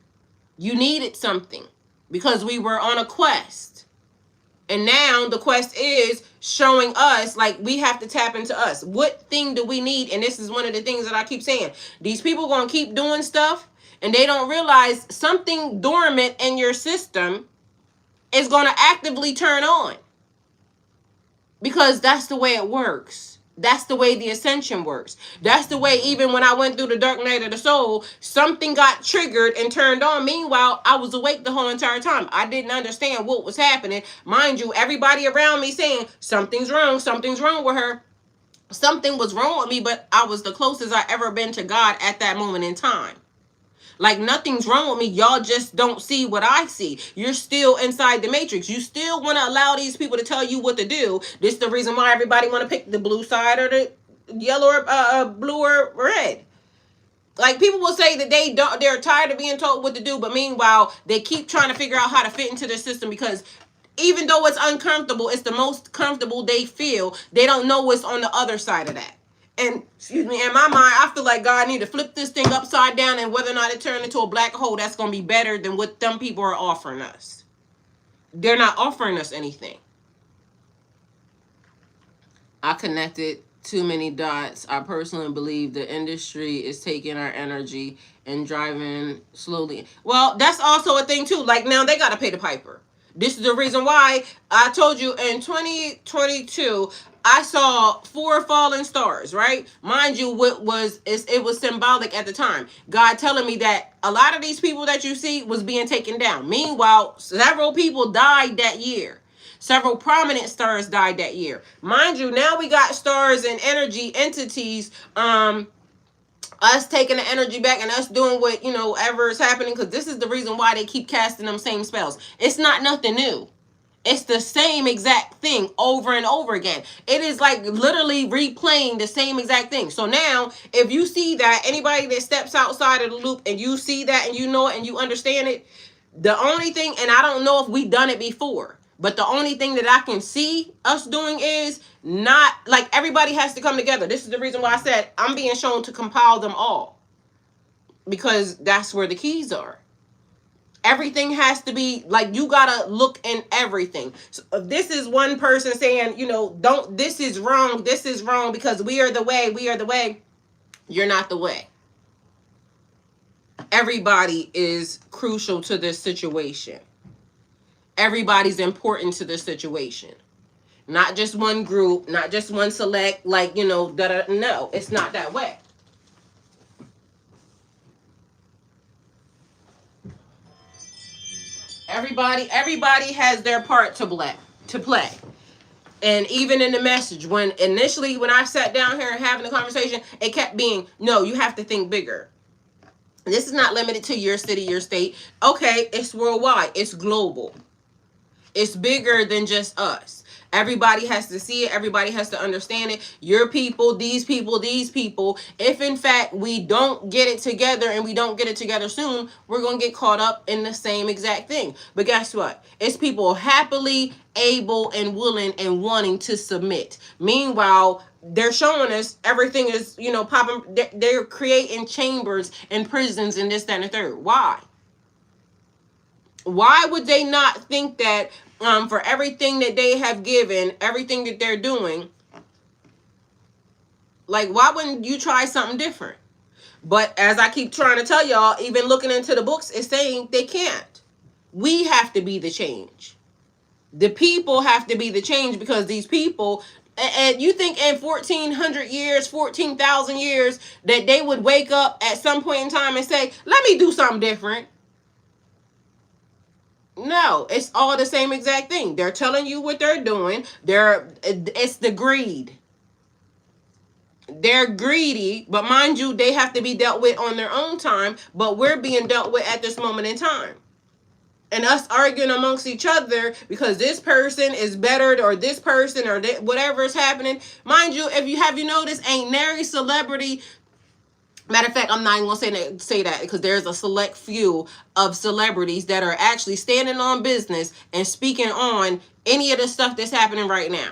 You needed something because we were on a quest. And now the quest is showing us, like, we have to tap into us. What thing do we need? And this is one of the things that I keep saying. These people going to keep doing stuff and they don't realize something dormant in your system is going to actively turn on. Because that's the way it works. That's the way the ascension works. That's the way, even when I went through the dark night of the soul, something got triggered and turned on. Meanwhile, I was awake the whole entire time. I didn't understand what was happening. Mind you, everybody around me saying, something's wrong with her. Something was wrong with me, but I was the closest I ever been to God at that moment in time. Like, nothing's wrong with me. Y'all just don't see what I see. You're still inside the matrix. You still want to allow these people to tell you what to do. This is the reason why everybody want to pick the blue side or the yellow or blue or red. Like, people will say that they're tired of being told what to do, but meanwhile, they keep trying to figure out how to fit into their system, because even though it's uncomfortable, it's the most comfortable they feel. They don't know what's on the other side of that. And, excuse me, in my mind, I feel like God need to flip this thing upside down, and whether or not it turn into a black hole, that's going to be better than what them people are offering us. They're not offering us anything. I connected too many dots. I personally believe the industry is taking our energy and driving slowly. Well, that's also a thing, too. Like, now they got to pay the piper. This is the reason why I told you in 2022, I saw 4 falling stars, right? Mind you, it was symbolic at the time. God telling me that a lot of these people that you see was being taken down. Meanwhile, several people died that year. Several prominent stars died that year. Mind you, now we got stars and energy entities, us taking the energy back and us doing what, ever is happening, because this is the reason why they keep casting them same spells. It's not nothing new. It's the same exact thing over and over again. It is like literally replaying the same exact thing. So now, if you see that, anybody that steps outside of the loop and you see that and you know it and you understand it, the only thing, and I don't know if we've done it before, but the only thing that I can see us doing is not, like, everybody has to come together. This is the reason why I said I'm being shown to compile them all, because that's where the keys are. Everything has to be, like, you gotta look in everything. So if this is one person saying, this is wrong because we are the way, you're not the way. Everybody is crucial to this situation. Everybody's important to this situation. Not just one group, not just one select, no, it's not that way. Everybody has their part to play. And even in the message, when I sat down here and having the conversation, it kept being, no, you have to think bigger. This is not limited to your city, your state. Okay, it's worldwide. It's global. It's bigger than just us. Everybody has to see it. Everybody has to understand it. Your people, these people, these people. If in fact we don't get it together, and we don't get it together soon, we're going to get caught up in the same exact thing. But guess what? It's people happily able and willing and wanting to submit. Meanwhile, they're showing us everything is, popping. They're creating chambers and prisons and this, that, and the third. Why? Why would they not think that for everything that they have given, everything that they're doing, like, why wouldn't you try something different? But as I keep trying to tell y'all, even looking into the books, it's saying they can't. We have to be the change. The people have to be the change, because these people, and you think in 1,400 years, 14,000 years, that they would wake up at some point in time and say, let me do something different. No, it's all the same exact thing. They're telling you what they're doing. It's the greed. They're greedy, but mind you, they have to be dealt with on their own time, but we're being dealt with at this moment in time. And us arguing amongst each other because this person is better or this person or whatever is happening. Mind you, if you have you noticed, ain't nary celebrity. Matter of fact, I'm not even gonna say that because there's a select few of celebrities that are actually standing on business and speaking on any of the stuff that's happening right now.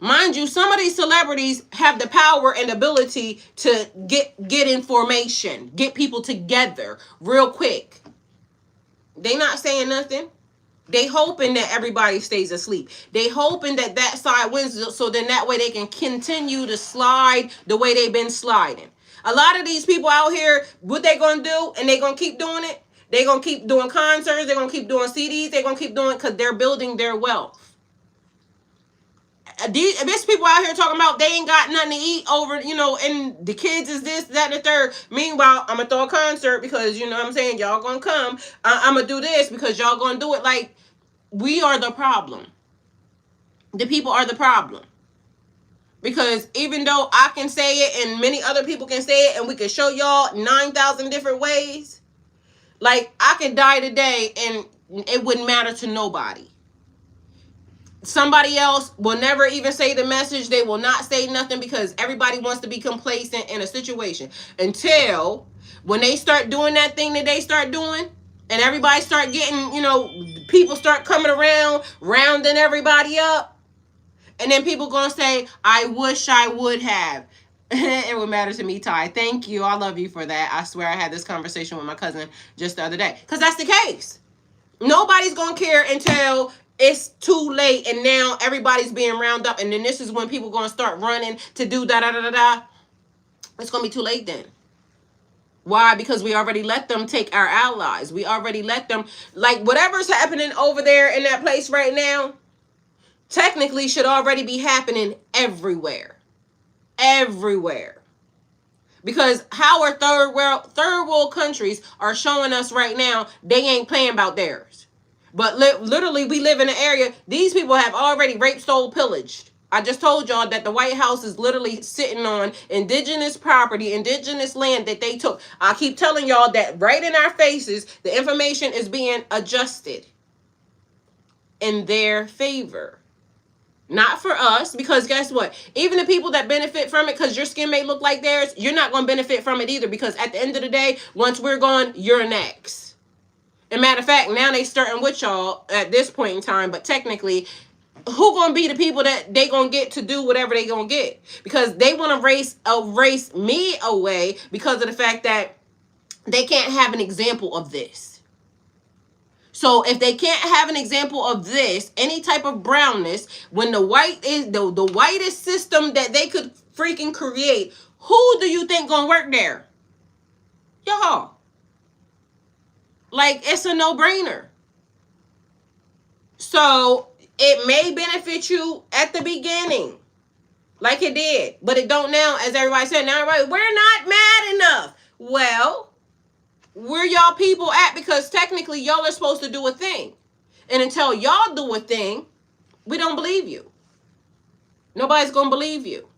Mind you, some of these celebrities have the power and ability to get information, get people together real quick. They not saying nothing. They hoping that everybody stays asleep. They hoping that that side wins, so then that way they can continue to slide the way they've been sliding. A lot of these people out here, what they gonna do, and they gonna keep doing it. They gonna keep doing concerts. They're gonna keep doing CDs. They're gonna keep doing it because they're building their wealth. There's people out here talking about they ain't got nothing to eat over, and the kids is this, that, and the third. Meanwhile, I'm gonna throw a concert because you know what I'm saying, y'all gonna come. I'm gonna do this because y'all gonna do it. Like, we are the problem. The people are the problem. Because even though I can say it and many other people can say it and we can show y'all 9,000 different ways, like, I could die today and it wouldn't matter to nobody. Somebody else will never even say the message. They will not say nothing because everybody wants to be complacent in a situation until when they start doing that thing that they start doing and everybody start getting, people start coming around, rounding everybody up. And then people going to say, I wish I would have. It would matter to me, Ty. Thank you. I love you for that. I swear I had this conversation with my cousin just the other day. Because that's the case. Nobody's going to care until it's too late and now everybody's being rounded up. And then this is when people going to start running to do da-da-da-da-da. It's going to be too late then. Why? Because we already let them take our allies. We already let them, like, whatever's happening over there in that place right now, technically should already be happening everywhere. Everywhere. Because how are third world countries are showing us right now they ain't playing about theirs. But literally we live in an area, these people have already raped, stole, pillaged. I just told y'all that the White House is literally sitting on indigenous property, indigenous land that they took. I keep telling y'all that right in our faces, the information is being adjusted in their favor. Not for us, because guess what? Even the people that benefit from it, because your skin may look like theirs, you're not going to benefit from it either, because at the end of the day, once we're gone, you're next. And matter of fact, now they starting with y'all at this point in time, but technically, who going to be the people that they going to get to do whatever they going to get? Because they want to race me away because of the fact that they can't have an example of this. So if they can't have an example of this, any type of brownness, when the white is the whitest system that they could freaking create, who do you think gonna work there? Y'all. Like, it's a no-brainer. So it may benefit you at the beginning, like it did, but it don't now, as everybody said. Now everybody, we're not mad enough. Well, where y'all people at? Because technically y'all are supposed to do a thing. And until y'all do a thing, we don't believe you. Nobody's going to believe you.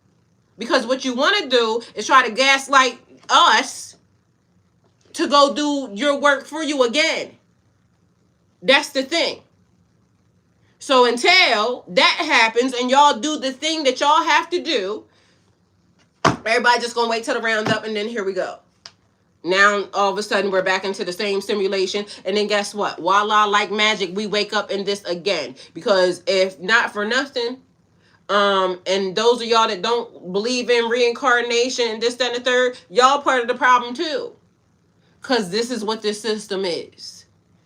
Because what you want to do is try to gaslight us to go do your work for you again. That's the thing. So until that happens and y'all do the thing that y'all have to do, everybody just going to wait till the roundup and then here we go. Now, all of a sudden, we're back into the same simulation. And then guess what? Voila, like magic, we wake up in this again. Because if not for nothing, and those of y'all that don't believe in reincarnation and this, that, and the third, y'all part of the problem too. Because this is what this system is.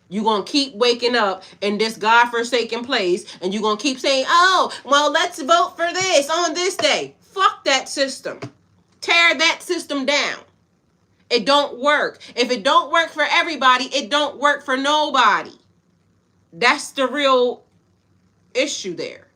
You're going to keep waking up in this godforsaken place. And you're going to keep saying, oh, well, let's vote for this on this day. Fuck that system. Tear that system down. It don't work. If it don't work for everybody, it don't work for nobody. That's the real issue there.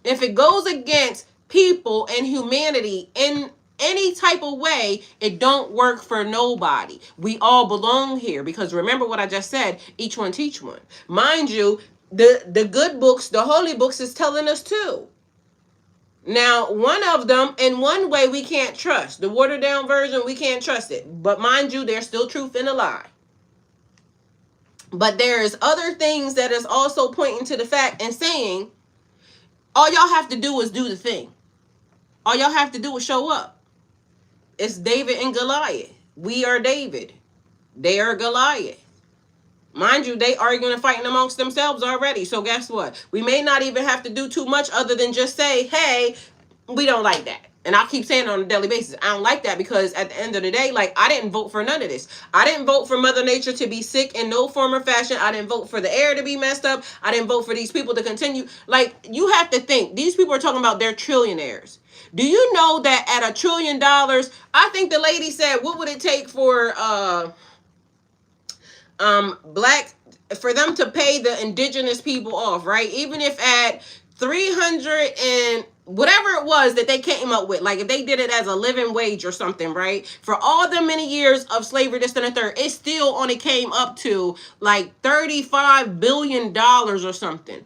If it goes against people and humanity in any type of way, it don't work for nobody. We all belong here, because remember what I just said, each one teach one. Mind you, the good books, the holy books, is telling us too. Now, one of them, in one way, we can't trust. The watered down version, we can't trust it. But mind you, there's still truth in a lie. But there's other things that is also pointing to the fact and saying, all y'all have to do is do the thing. All y'all have to do is show up. It's David and Goliath. We are David. They are Goliath. Mind you, they arguing and fighting amongst themselves already. So guess what? We may not even have to do too much other than just say, hey, we don't like that. And I keep saying it on a daily basis, I don't like that, because at the end of the day, like, I didn't vote for none of this. I didn't vote for Mother Nature to be sick in no form or fashion. I didn't vote for the air to be messed up. I didn't vote for these people to continue. Like, you have to think, these people are talking about they're trillionaires. Do you know that at $1 trillion, I think the lady said, what would it take for black, for them to pay the indigenous people off, right? Even if at 300 and whatever it was that they came up with, like if they did it as a living wage or something, right? For all the many years of slavery, this and the third, it still only came up to like $35 billion or something.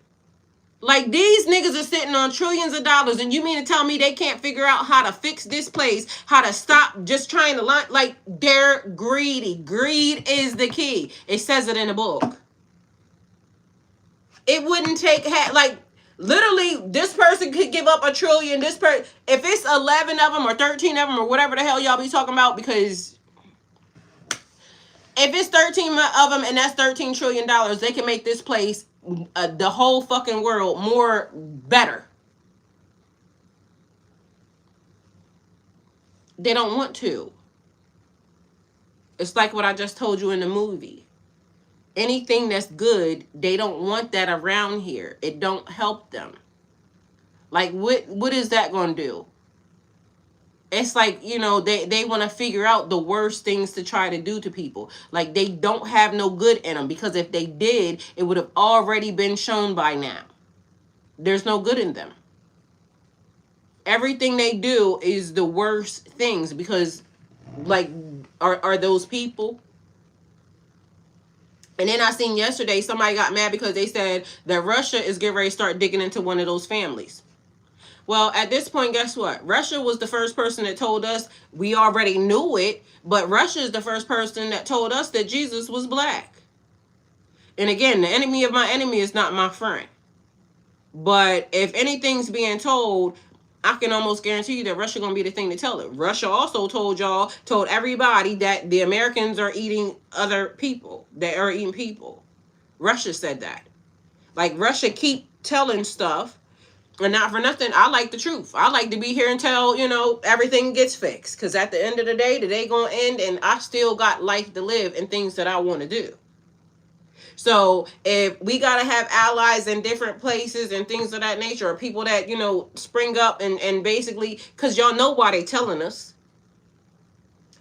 Like, these niggas are sitting on trillions of dollars, and you mean to tell me they can't figure out how to fix this place, how to stop just trying to line? Like, they're greedy. Greed is the key. It says it in the book. It wouldn't take, like, literally, this person could give up $1 trillion. This person, if it's 11 of them or 13 of them or whatever the hell y'all be talking about, because if it's 13 of them and that's $13 trillion, they can make this place, the whole fucking world, more better. They don't want to. It's like what I just told you in the movie. Anything that's good, they don't want that around here. It don't help them. Like, what is that going to do? It's like, you know, they want to figure out the worst things to try to do to people. Like, they don't have no good in them, because if they did, it would have already been shown by now. There's no good in them. Everything they do is the worst things, because, like, are those people? And then I seen yesterday, somebody got mad because they said that Russia is getting ready to start digging into one of those families. Well, at this point, guess what? Russia was the first person that told us. We already knew it, but Russia is the first person that told us that Jesus was black. And again, the enemy of my enemy is not my friend. But if anything's being told, I can almost guarantee you that Russia gonna be the thing to tell it. Russia also told everybody that the Americans are eating other people. They are eating people. Russia said that. Like, Russia keep telling stuff. And not for nothing, I like the truth. I like to be here until, you know, everything gets fixed. Because at the end of the day going to end, and I still got life to live and things that I want to do. So if we got to have allies in different places and things of that nature, or people that, you know, spring up and basically, because y'all know why they telling us.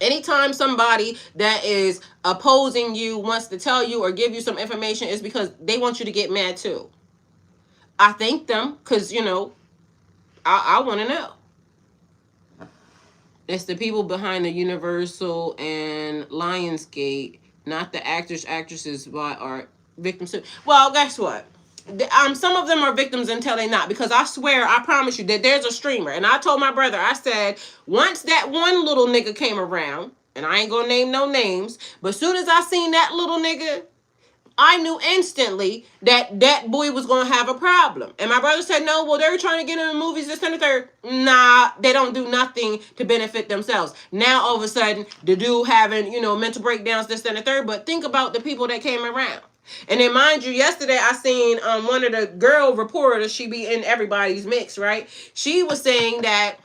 Anytime somebody that is opposing you wants to tell you or give you some information, is because they want you to get mad too. I thank them, because, you know, I want to know. It's the people behind the Universal and Lionsgate, not the actors, actresses, but are victims too. Well, guess what? Some of them are victims until they're not, because I swear, I promise you that there's a streamer. And I told my brother, I said, once that one little nigga came around, and I ain't gonna name no names, but as soon as I seen that little nigga, I knew instantly that that boy was going to have a problem. And my brother said, no, well, they're trying to get in the movies, this and the third. Nah, they don't do nothing to benefit themselves. Now, all of a sudden, the dude having, you know, mental breakdowns, this and the third. But think about the people that came around. And then, mind you, yesterday I seen one of the girl reporters, she be in everybody's mix, right? She was saying that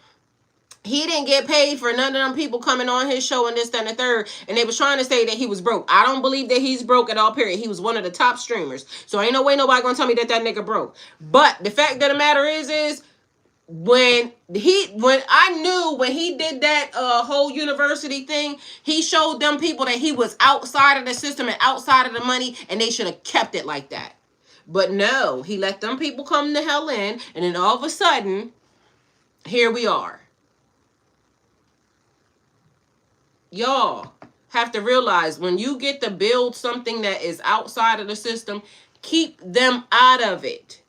he didn't get paid for none of them people coming on his show and this, that, and the third. And they was trying to say that he was broke. I don't believe that he's broke at all, period. He was one of the top streamers. So ain't no way nobody gonna tell me that that nigga broke. But the fact of the matter is when I knew when he did that whole university thing, he showed them people that he was outside of the system and outside of the money, and they should have kept it like that. But no, he let them people come the hell in, and then all of a sudden, here we are. Y'all have to realize when you get to build something that is outside of the system, keep them out of it.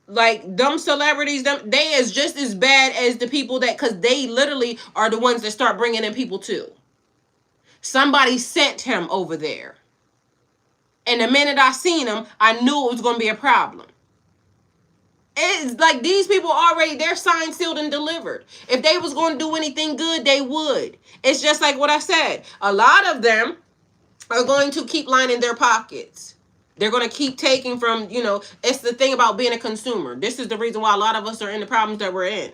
Like, them celebrities, they is just as bad as the people that, because they literally are the ones that start bringing in people too. Somebody sent him over there. And the minute I seen him, I knew it was going to be a problem. It's like these people already, they're signed, sealed, and delivered. If they was going to do anything good, they would. It's just like what I said. A lot of them are going to keep lining their pockets. They're going to keep taking from, it's the thing about being a consumer. This is the reason why a lot of us are in the problems that we're in.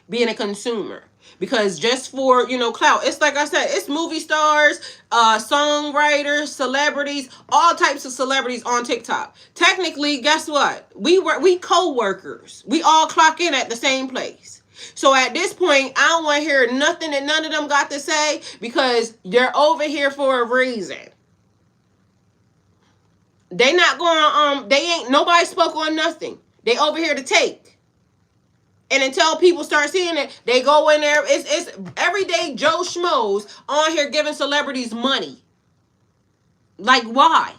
Being a consumer. Because just for, clout, it's like I said, it's movie stars, songwriters, celebrities, all types of celebrities on TikTok. Technically, guess what? We co-workers. We all clock in at the same place. So at this point, I don't want to hear nothing that none of them got to say, because they're over here for a reason. They not going, nobody spoke on nothing. They over here to take. And until people start seeing it, they go in there. It's everyday Joe Schmoes on here giving celebrities money. Like, why?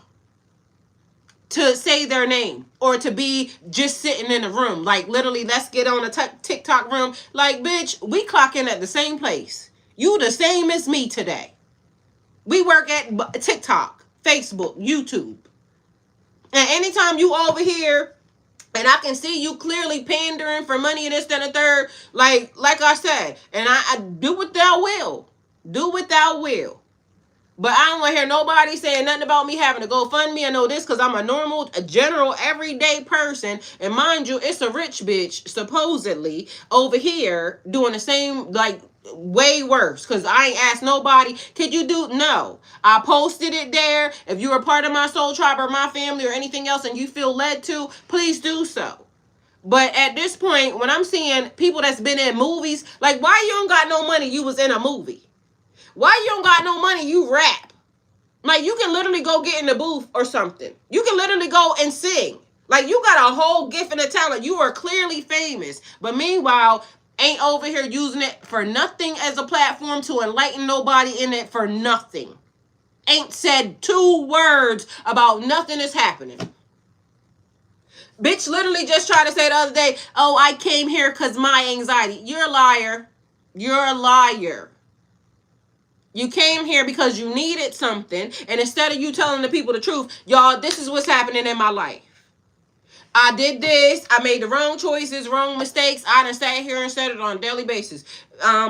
To say their name or to be just sitting in a room. Like, literally, let's get on a TikTok room. Like, bitch, we clock in at the same place. You the same as me today. We work at TikTok, Facebook, YouTube. And anytime you over here, and I can see you clearly pandering for money and this, that, and the third. Like I said, and I do what thou will. Do what thou will. But I don't want to hear nobody saying nothing about me having to go fund me. I know this because I'm a general, everyday person. And mind you, it's a rich bitch, supposedly, over here doing the same, like, way worse. Because I ain't asked nobody, could you do? No. I posted it there. If you're a part of my soul tribe or my family or anything else and you feel led to, please do so. But at this point, when I'm seeing people that's been in movies, like, why you don't got no money? You was in a movie. Why you don't got no money? You rap. Like, you can literally go get in the booth or something. You can literally go and sing. Like, you got a whole gift and a talent. You are clearly famous. But meanwhile, ain't over here using it for nothing as a platform to enlighten nobody in it for nothing. Ain't said 2 words about nothing that's happening. Bitch literally just tried to say the other day, oh, I came here because my anxiety. You're a liar. You're a liar. You came here because you needed something, and instead of you telling the people the truth, y'all, this is what's happening in my life. I did this. I made the wrong choices, wrong mistakes. I done sat here and said it on a daily basis.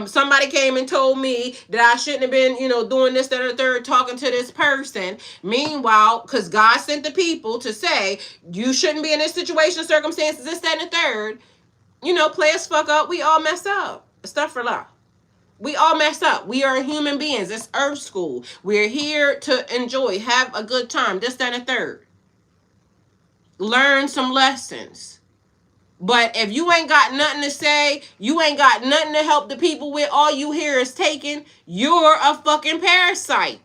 Somebody came and told me that I shouldn't have been, doing this, that, or the third, talking to this person. Meanwhile, because God sent the people to say, you shouldn't be in this situation, circumstances, this, that, and the third. Play us fuck up. We all mess up. Astaghfirullah. We all mess up. We are human beings. It's Earth School. We're here to enjoy, have a good time, this, that, and the third. Learn some lessons. But if you ain't got nothing to say, you ain't got nothing to help the people with, all you hear is taking, you're a fucking parasite.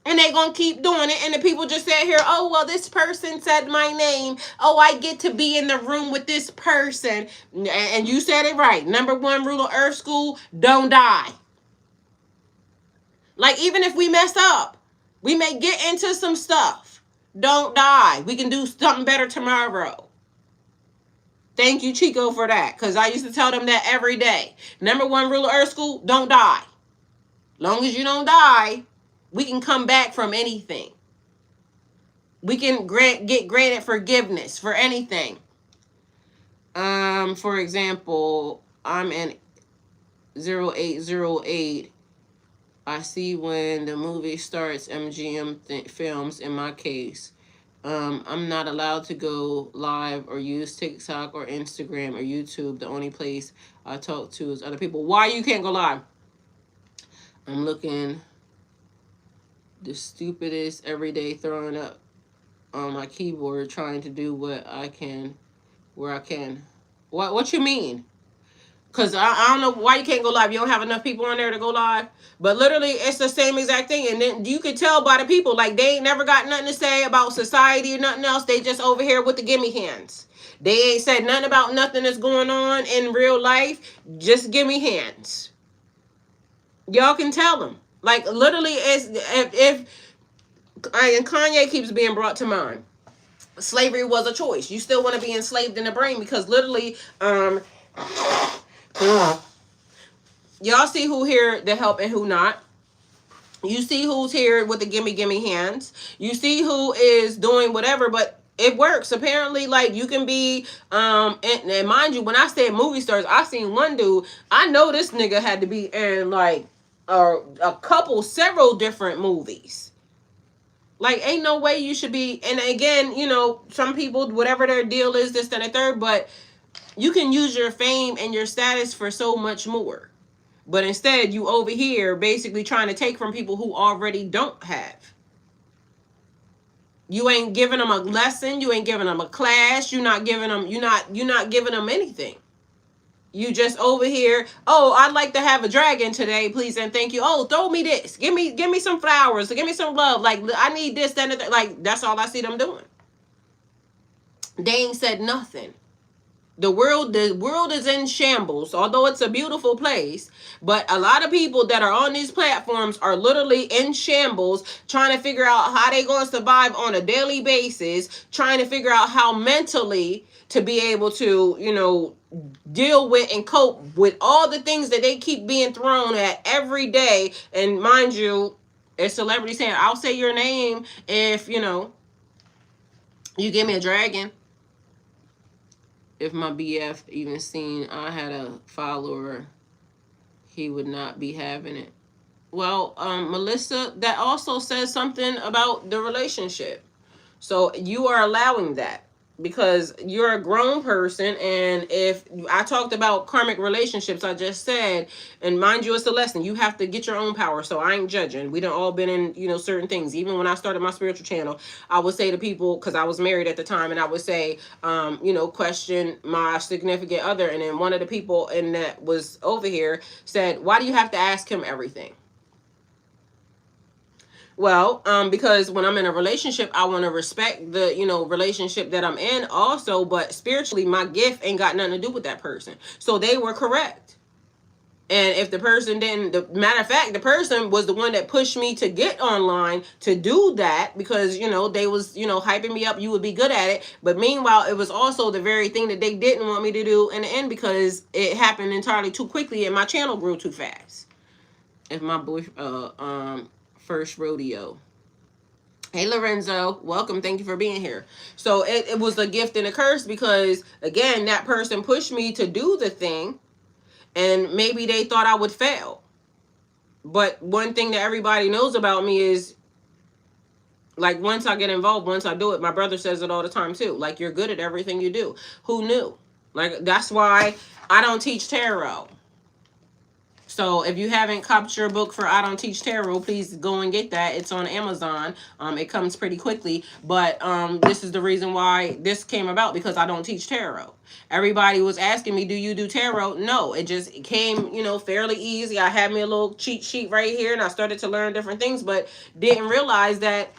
And they gonna keep doing it, and the people just sit here, oh, well, this person said my name. Oh, I get to be in the room with this person. And you said it right. Number 1 rule of Earth School, don't die. Like, even if we mess up, we may get into some stuff. Don't die. We can do something better tomorrow. Thank you, Chico, for that. Because I used to tell them that every day. Number 1 rule of Earth School, don't die. Long as you don't die, we can come back from anything. We can get granted forgiveness for anything. For example, I'm in 0808. I see when the movie starts, MGM films in my case. I'm not allowed to go live or use TikTok or Instagram or YouTube. The only place I talk to is other people. Why you can't go live? I'm looking the stupidest everyday throwing up on my keyboard trying to do what I can, where I can. What you mean? Because I don't know why you can't go live. You don't have enough people on there to go live. But literally, it's the same exact thing. And then you can tell by the people, like, they ain't never got nothing to say about society or nothing else. They just over here with the gimme hands. They ain't said nothing about nothing that's going on in real life. Just gimme hands. Y'all can tell them. Like, literally, if and Kanye keeps being brought to mind. Slavery was a choice. You still want to be enslaved in the brain because literally, y'all see who here to help and who not. You see who's here with the gimme hands. You see who is doing whatever, but it works. Apparently, like, you can be, and mind you, when I said movie stars, I seen one dude, I know this nigga had to be in, like, several different movies. Like, ain't no way you should be, and again, you know, some people, whatever their deal is, this, that, and the third, but you can use your fame and your status for so much more. But instead, you over here basically trying to take from people who already don't have. You ain't giving them a lesson. You ain't giving them a class. You're not giving them anything. You just over here. Oh, I'd like to have a dragon today, please and thank you. Oh, throw me this. Give me some flowers. Give me some love. Like, I need this, that, and that. Like, that's all I see them doing. They ain't said nothing. The world is in shambles, although it's a beautiful place. But a lot of people that are on these platforms are literally in shambles, trying to figure out how they're going to survive on a daily basis, trying to figure out how mentally to be able to, you know, deal with and cope with all the things that they keep being thrown at every day. And mind you, a celebrity saying, I'll say your name if, you know, you give me a dragon. If my BF even seen I had a follower, he would not be having it. Well, Melissa, that also says something about the relationship. So you are allowing that because you're a grown person. And if I talked about karmic relationships, I just said, and mind you, it's a lesson. You have to get your own power. So I ain't judging. We done all been in, you know, certain things. Even when I started my spiritual channel, I would say to people, because I was married at the time, and I would say, you know, question my significant other. And then one of the people in that was over here said, why do you have to ask him everything? Well, because when I'm in a relationship, I want to respect the, you know, relationship that I'm in also, but spiritually, my gift ain't got nothing to do with that person. So they were correct. And if the person didn't, the matter of fact, the person was the one that pushed me to get online to do that because, you know, they was, you know, hyping me up. You would be good at it. But meanwhile, it was also the very thing that they didn't want me to do in the end because it happened entirely too quickly and my channel grew too fast. If my boy, first rodeo. Hey Lorenzo, welcome. Thank you for being here. So it was a gift and a curse because again, that person pushed me to do the thing and maybe they thought I would fail. But one thing that everybody knows about me is like once I get involved, once I do it, my brother says it all the time too. Like you're good at everything you do. Who knew? Like that's why I don't teach tarot. So if you haven't copped your book for I Don't Teach Tarot, please go and get that. It's on Amazon. It comes pretty quickly. But this is the reason why this came about because I don't teach tarot. Everybody was asking me, do you do tarot? No, it just came, you know, fairly easy. I had me a little cheat sheet right here and I started to learn different things, but didn't realize that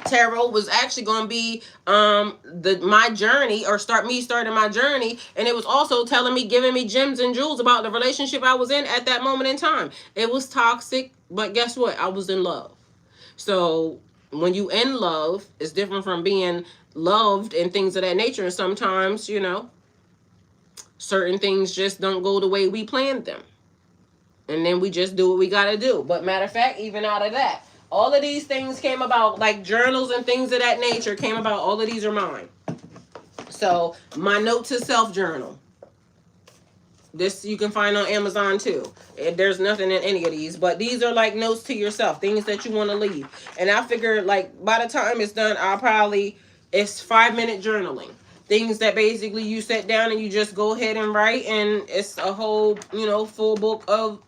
tarot was actually going to be my journey or starting my journey, and it was also telling me, giving me gems and jewels about the relationship I was in at that moment in time. It was toxic, but guess what? I was in love. So when you in love, it's different from being loved and things of that nature, and sometimes, you know, certain things just don't go the way we planned them, and then we just do what we got to do. But matter of fact, even out of that, all of these things came about, like journals and things of that nature came about. All of these are mine. So my note to self journal. This you can find on Amazon too. There's nothing in any of these, but these are like notes to yourself, things that you want to leave. And I figure like by the time it's done, it's 5-minute journaling. Things that basically you sit down and you just go ahead and write, and it's a whole, you know, full book of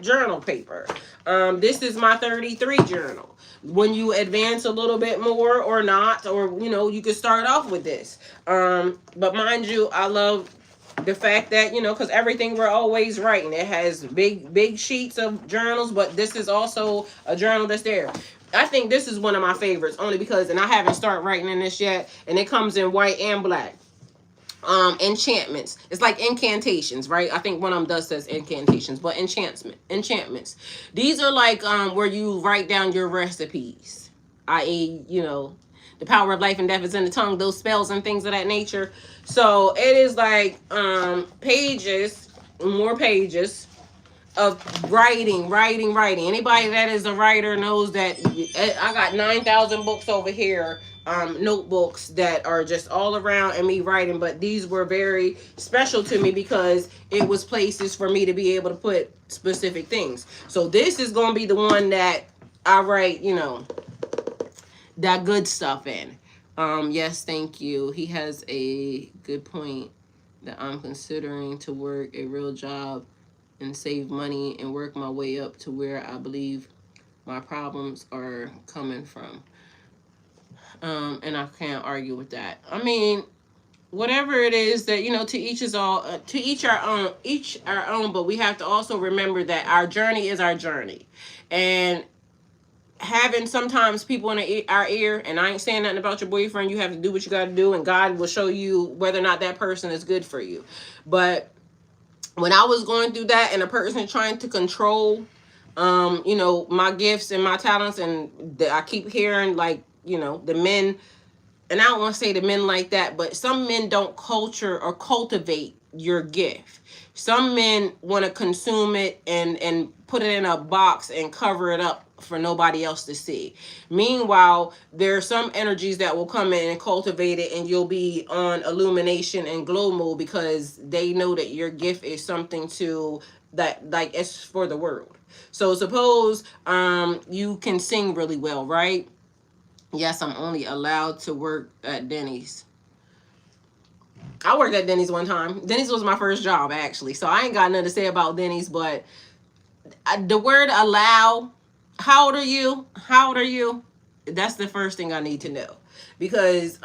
journal paper. This is my 33 journal. When you advance a little bit more or not, or, you know, you could start off with this. But mind you, I love the fact that, you know, because everything we're always writing. It has big sheets of journals, but this is also a journal that's there. I think this is one of my favorites only because, and I haven't started writing in this yet, and it comes in white and black. Enchantments. It's like incantations, right? I think one of them does says incantations, but enchantments. These are like where you write down your recipes, i.e., you know, the power of life and death is in the tongue, those spells and things of that nature. So it is like pages, more pages of writing. Anybody that is a writer knows that I got 9,000 books over here, notebooks that are just all around and me writing. But these were very special to me because it was places for me to be able to put specific things. So this is going to be the one that I write, you know, that good stuff in. Yes, thank you. He has a good point that I'm considering to work a real job and save money and work my way up to where I believe my problems are coming from. And I can't argue with that. I mean, whatever it is that, you know, to each is all, to each our own, but we have to also remember that our journey is our journey. And having sometimes people in our ear, and I ain't saying nothing about your boyfriend, you have to do what you got to do, and God will show you whether or not that person is good for you. But when I was going through that and a person trying to control, you know, my gifts and my talents, and I keep hearing, like, you know, the men, and I don't want to say the men like that, but some men don't culture or cultivate your gift. Some men want to consume it and put it in a box and cover it up for nobody else to see. Meanwhile, there are some energies that will come in and cultivate it, and you'll be on illumination and glow mode because they know that your gift is something to that, like, it's for the world. So suppose you can sing really well, right? Yes, I'm only allowed to work at Denny's. I worked at Denny's one time. Denny's was my first job, actually. So I ain't got nothing to say about Denny's, but the word allow, how old are you? How old are you? That's the first thing I need to know. Because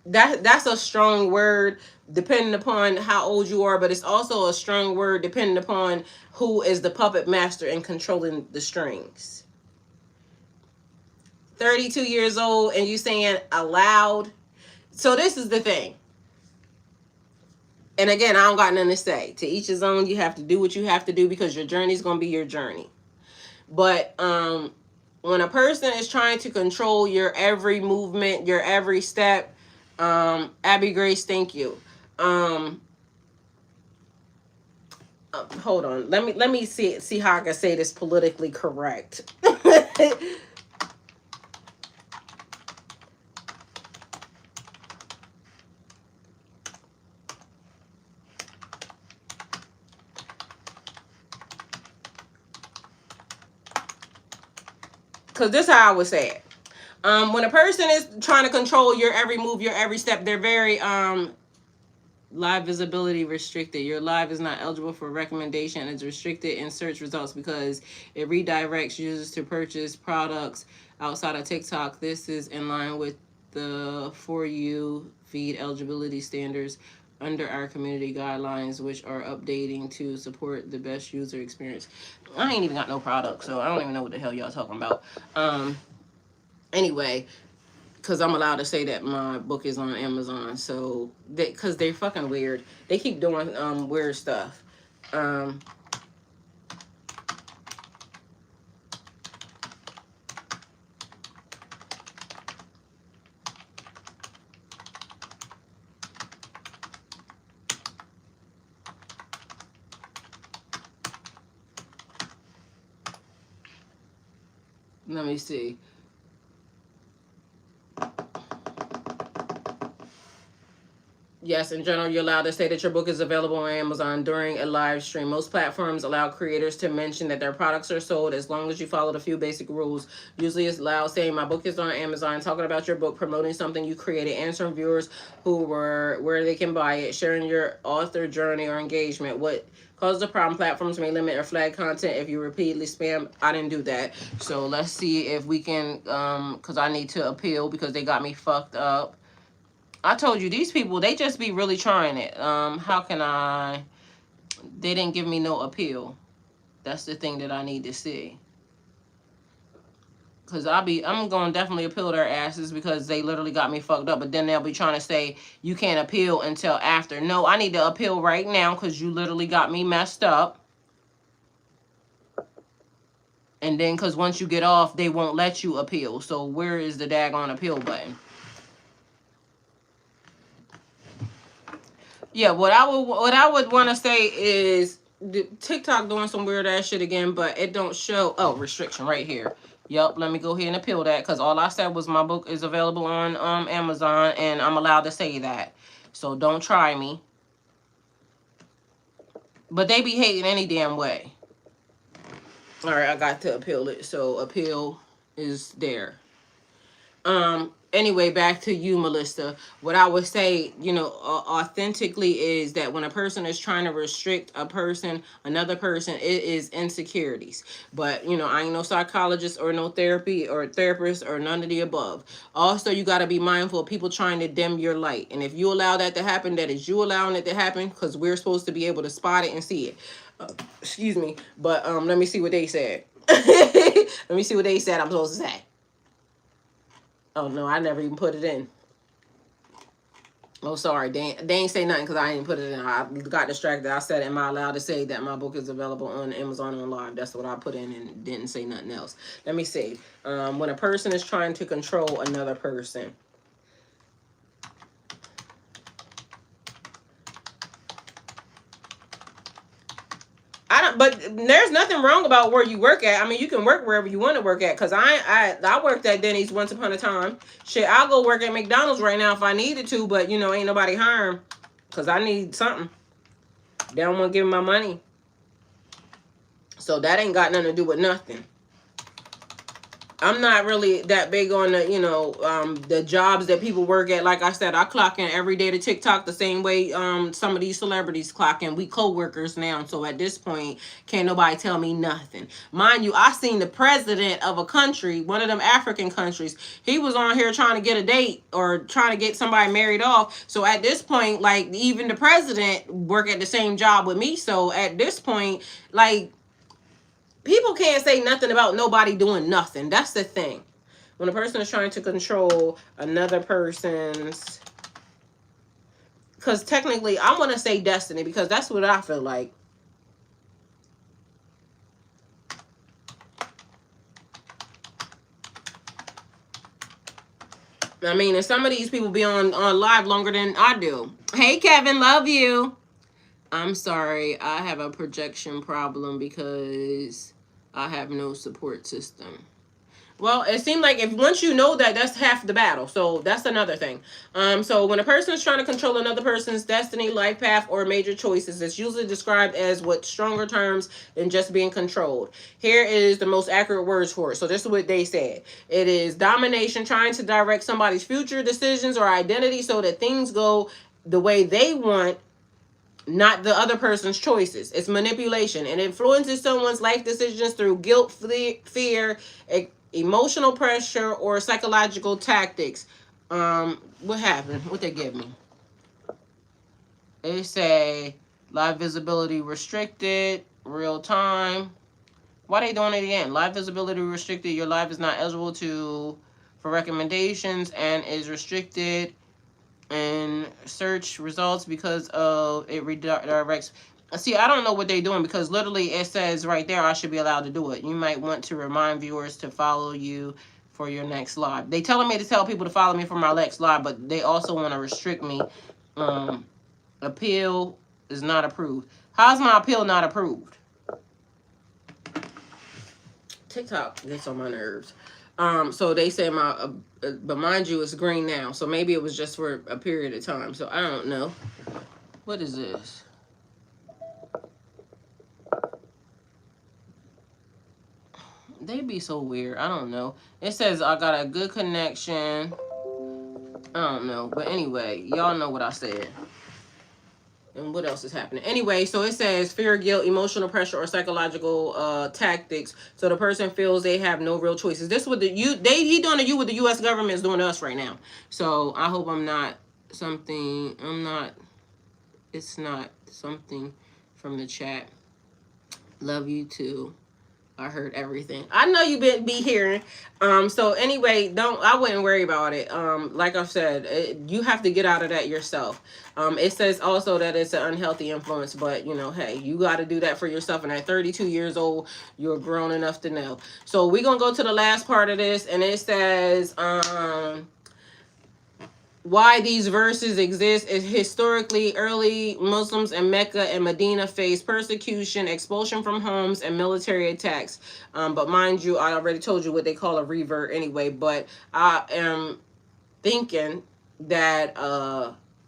that's a strong word depending upon how old you are, but it's also a strong word depending upon who is the puppet master and controlling the strings. 32 years old and you saying aloud. So this is the thing. And again, I don't got nothing to say. To each his own. You have to do what you have to do because your journey is going to be your journey. But when a person is trying to control your every movement, your every step, Abby Grace, thank you. Hold on. Let me see how I can say this politically correct. Because this is how I would say it. When a person is trying to control your every move, your every step, they're very live visibility restricted. Your live is not eligible for recommendation. It's restricted in search results because it redirects users to purchase products outside of TikTok. This is in line with the For You feed eligibility standards under our community guidelines, which are updating to support the best user experience. I ain't even got no product, so I don't even know what the hell y'all talking about. Anyway, because I'm allowed to say that my book is on Amazon, so because they're fucking weird. They keep doing weird stuff. Let me see. Yes, in general, you're allowed to say that your book is available on Amazon during a live stream. Most platforms allow creators to mention that their products are sold as long as you followed a few basic rules. Usually it's allowed saying my book is on Amazon, talking about your book, promoting something you created, answering viewers where they can buy it, sharing your author journey or engagement. What causes the problem? Platforms may limit or flag content if you repeatedly spam. I didn't do that. So let's see if we can, because I need to appeal because they got me fucked up. I told you, these people, they just be really trying it. How can I... They didn't give me no appeal. That's the thing that I need to see. Cause I'm gonna definitely appeal their asses because they literally got me fucked up. But then they'll be trying to say you can't appeal until after. No, I need to appeal right now because you literally got me messed up. And then because once you get off, they won't let you appeal. So where is the daggone appeal button? Yeah, what I would want to say is TikTok doing some weird ass shit again, but it don't show. Oh, restriction right here. Yup, let me go ahead and appeal that because all I said was my book is available on Amazon and I'm allowed to say that. So don't try me. But they be hating any damn way. All right, I got to appeal it. So appeal is there. Anyway, back to you, Melissa. What I would say, you know, authentically is that when a person is trying to restrict another person, it is insecurities. But, you know, I ain't no psychologist or no therapy or therapist or none of the above. Also, you got to be mindful of people trying to dim your light. And if you allow that to happen, that is you allowing it to happen because we're supposed to be able to spot it and see it. Excuse me. But let me see what they said. Let me see what they said I'm supposed to say. Oh, no, I never even put it in. Oh, sorry. They ain't say nothing because I didn't put it in. I got distracted. I said, am I allowed to say that my book is available on Amazon on Live? That's what I put in and didn't say nothing else. Let me see. When a person is trying to control another person. But there's nothing wrong about where you work at. I mean, you can work wherever you want to work at. Cause I worked at Denny's once upon a time. Shit, I'll go work at McDonald's right now if I needed to. But you know, ain't nobody harm. Cause I need something. They don't want to give me my money. So that ain't got nothing to do with nothing. I'm not really that big on the, you know, the jobs that people work at. Like I said, I clock in every day to TikTok the same way some of these celebrities clock in. We co-workers now. So at this point, can't nobody tell me nothing. Mind you, I seen the president of a country, one of them African countries. He was on here trying to get a date or trying to get somebody married off. So at this point, like, even the president work at the same job with me. So at this point, like, people can't say nothing about nobody doing nothing. That's the thing. When a person is trying to control another person's... Because technically, I want to say destiny because that's what I feel like. I mean, and some of these people be on live longer than I do. Hey, Kevin, love you. I'm sorry. I have a projection problem because I have no support system. Well, it seemed like if once you know that, that's half the battle. So that's another thing. So when a person is trying to control another person's destiny, life path, or major choices, it's usually described as what stronger terms than just being controlled. Here is the most accurate words for it. So this is what they said. It is domination, trying to direct somebody's future decisions or identity so that things go the way they want, not the other person's choices. It's manipulation. It influences someone's life decisions through guilt, fear, emotional pressure, or psychological tactics. What happened? What they give me? They say live visibility restricted, real time. Why they doing it again? Live visibility restricted. Your live is not eligible for recommendations and is restricted in search results because of it redirects. See, I don't know what they're doing because literally it says right there I should be allowed to do it. You might want to remind viewers to follow you for your next live. They telling me to tell people to follow me for my next live, but they also want to restrict me. Appeal is not approved. How's my appeal not approved? TikTok gets on my nerves. So they say but mind you, it's green now. So maybe it was just for a period of time. So I don't know. What is this? They be so weird. I don't know. It says I got a good connection. I don't know. But anyway, y'all know what I said. And what else is happening? Anyway, so it says fear, guilt, emotional pressure, or psychological tactics. So the person feels they have no real choices. This is what he doing to you what the U.S. government is doing to us right now. So I hope it's not something from the chat. Love you too. I heard everything. I know you be hearing. So anyway, I wouldn't worry about it. Like I said, you have to get out of that yourself. It says also that it's an unhealthy influence, but hey, you got to do that for yourself. And at 32 years old, you're grown enough to know. So we're gonna go to the last part of this, and it says, why these verses exist is historically early Muslims in Mecca and Medina faced persecution, expulsion from homes, and military attacks. But mind you, I already told you what they call a revert anyway. But I am thinking that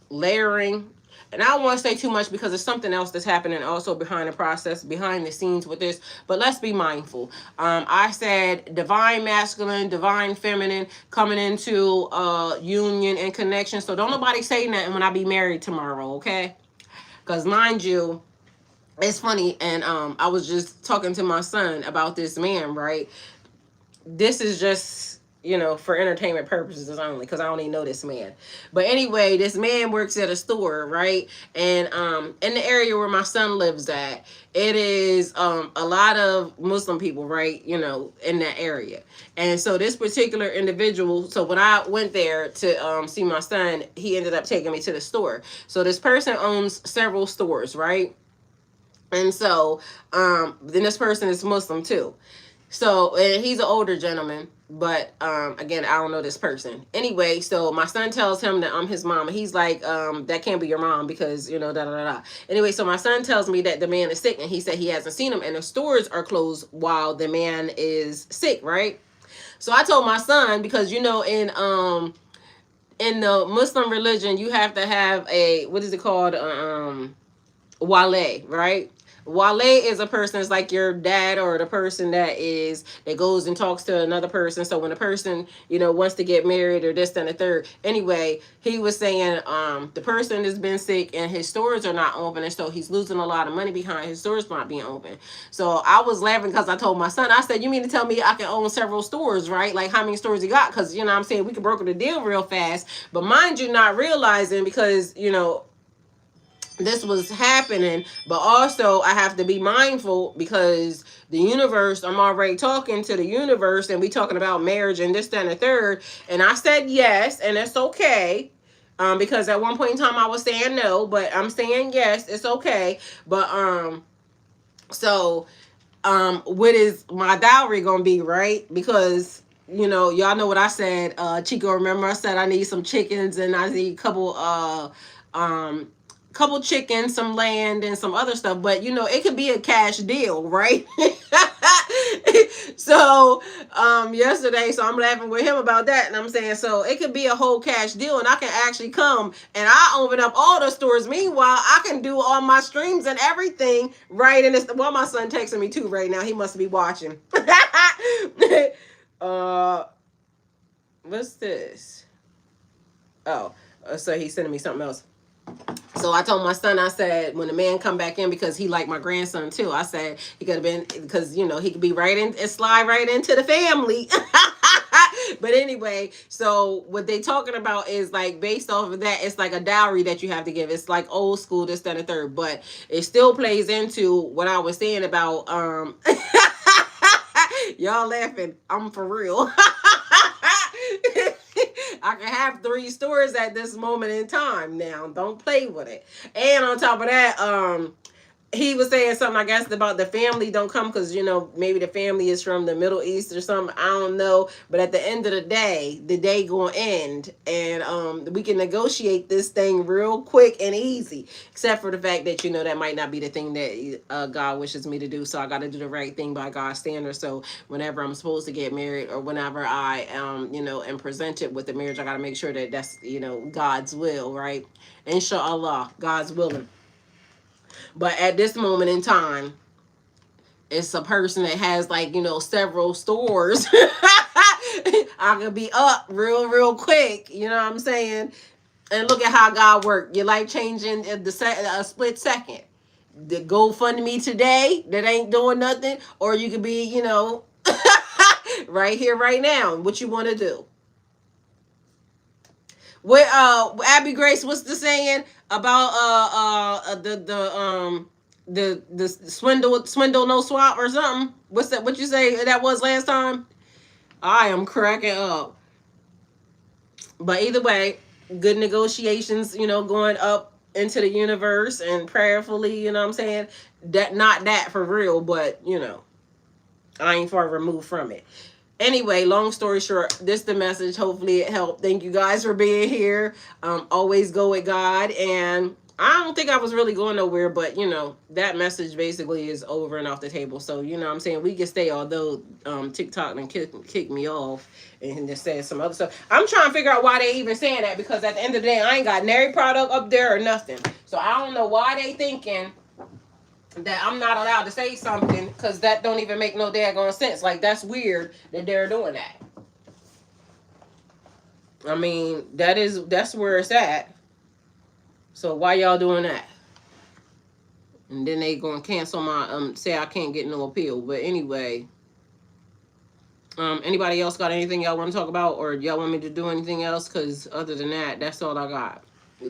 layering, and I don't want to say too much because there's something else that's happening also behind the process, behind the scenes with this. But let's be mindful. I said divine masculine, divine feminine coming into union and connection. So don't nobody say nothing when I be married tomorrow, okay? Because mind you, it's funny, and I was just talking to my son about this man, right? This is just for entertainment purposes only, because I don't even know this man. But anyway, this man works at a store, right? And in the area where my son lives at, it is a lot of Muslim people, right? In that area. And so this particular individual, so when I went there to see my son, he ended up taking me to the store. So this person owns several stores, right? And so then this person is Muslim too. So, and he's an older gentleman, but again, I don't know this person. Anyway, so my son tells him that I'm his mom. He's like, that can't be your mom because, da da da da. Anyway, so my son tells me that the man is sick, and he said he hasn't seen him, and the stores are closed while the man is sick, right? So I told my son, because in the Muslim religion, you have to have a, what is it called? Wale, right? Wale is a person, it's like your dad, or the person that goes and talks to another person. So when a person, wants to get married or this and the third. Anyway, he was saying the person has been sick and his stores are not open, and so he's losing a lot of money behind his stores not being open. So I was laughing because I told my son, I said, you mean to tell me I can own several stores, right? Like how many stores you got? Because I'm saying we could broker the deal real fast. But mind you, not realizing, because this was happening, but also I have to be mindful because the universe, I'm already talking to the universe, and we talking about marriage and this, that, and the third. And I said yes, and it's okay. Because at one point in time I was saying no, but I'm saying yes, it's okay. But so what is my dowry gonna be, right? Because y'all know what I said. Chico, remember I said I need some chickens, and I need a couple chickens, some land, and some other stuff. But it could be a cash deal, right? So yesterday, so I'm laughing with him about that, and I'm saying, so it could be a whole cash deal, and I can actually come and I open up all the stores. Meanwhile, I can do all my streams and everything right in this. Well, my son texting me too right now. He must be watching. What's this? Oh, so he's sending me something else. So I told my son, I said, when the man come back in, because he like my grandson too, I said he could have been, because he could be right in and slide right into the family. But anyway, so what they talking about is like, based off of that, it's like a dowry that you have to give. It's like old school, this, that, and the third, but it still plays into what I was saying about y'all laughing, I'm for real. I can have 3 stores at this moment in time now. Don't play with it. And on top of that, he was saying something, I guess, about the family don't come because, maybe the family is from the Middle East or something. I don't know. But at the end of the day going to end. And we can negotiate this thing real quick and easy. Except for the fact that, that might not be the thing that God wishes me to do. So I got to do the right thing by God's standards. So whenever I'm supposed to get married, or whenever I am presented with the marriage, I got to make sure that that's, God's will, right? Inshallah, God's willing. But at this moment in time, it's a person that has several stores. I could be up real quick. You know what I'm saying? And look at how God worked. Your life changing in a split second. The GoFundMe today that ain't doing nothing, or you could be, right here, right now. What you want to do? What Abby Grace, what's the saying about the the swindle no swap or something. What's that? What you say that was last time? I am cracking up. But either way, good negotiations, going up into the universe and prayerfully, you know what I'm saying? That not that for real, but I ain't far removed from it. Anyway, long story short, this the message. Hopefully it helped. Thank you guys for being here. Always go with God. And I don't think I was really going nowhere, but that message basically is over and off the table. So what I'm saying, we can stay, although TikTok and kick me off and just saying some other stuff. I'm trying to figure out why they even saying that, because at the end of the day, I ain't got nary product up there or nothing. So I don't know why they thinking that I'm not allowed to say something, because that don't even make no daggone sense. Like, that's weird that they're doing that. I mean, that's where it's at. So why y'all doing that? And then they gonna cancel my say I can't get no appeal. But anyway, anybody else got anything y'all want to talk about, or y'all want me to do anything else? Because other than that, that's all I got.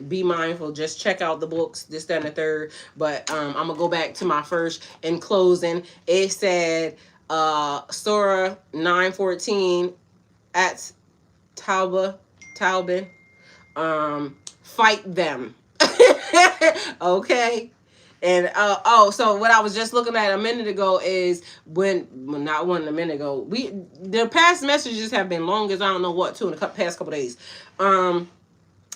Be mindful, just check out the books, this, that, and the third. But I'm gonna go back to my first. In closing, it said Surah 9:14 at Taubin, fight them. Okay. And so what I was just looking at a minute ago is not one a minute ago. The past messages have been long as I don't know what, too, in the past couple days.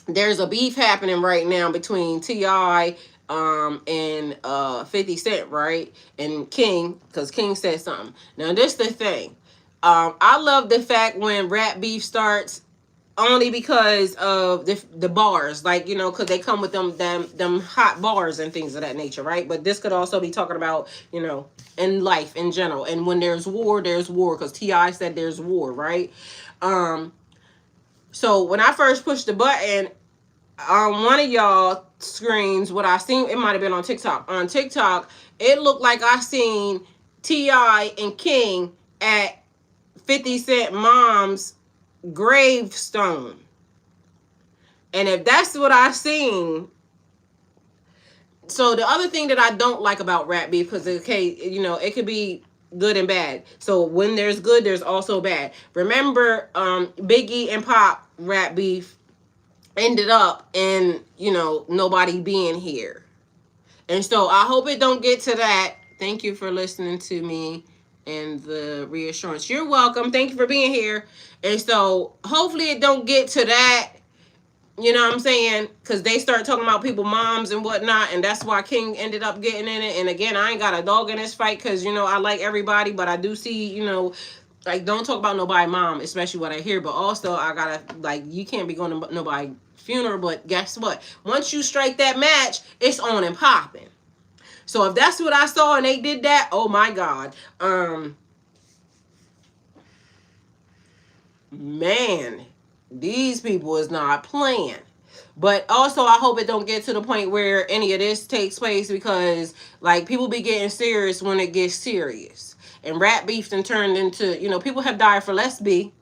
There's a beef happening right now between T.I. and 50 Cent, right? And King, because King said something. Now, this the thing. I love the fact when rap beef starts, only because of the bars, like, because they come with them hot bars and things of that nature, right? But this could also be talking about, in life in general. And when there's war, because T.I. said there's war, right? So when I first pushed the button on one of y'all screens, what I seen, it might have been on TikTok. On TikTok, it looked like I seen T.I. and King at 50 Cent mom's gravestone. And if that's what I seen, so the other thing that I don't like about rap beef, because it could be good and bad. So when there's good, there's also bad. Remember, Biggie and Pop rap beef ended up in nobody being here. And so I hope it don't get to that. Thank you for listening to me and the reassurance. You're welcome. Thank you for being here. And so hopefully it don't get to that. You know what I'm saying? Because they start talking about people, moms and whatnot. And that's why King ended up getting in it. And again, I ain't got a dog in this fight, because, I like everybody. But I do see, like, don't talk about nobody mom, especially what I hear. But also, I gotta, like, you can't be going to nobody funeral. But guess what? Once you strike that match, it's on and popping. So if that's what I saw and they did that, oh my God. Man, these people is not playing. But also, I hope it don't get to the point where any of this takes place, because, like, people be getting serious when it gets serious. And rap beef then turned into, people have died for less be.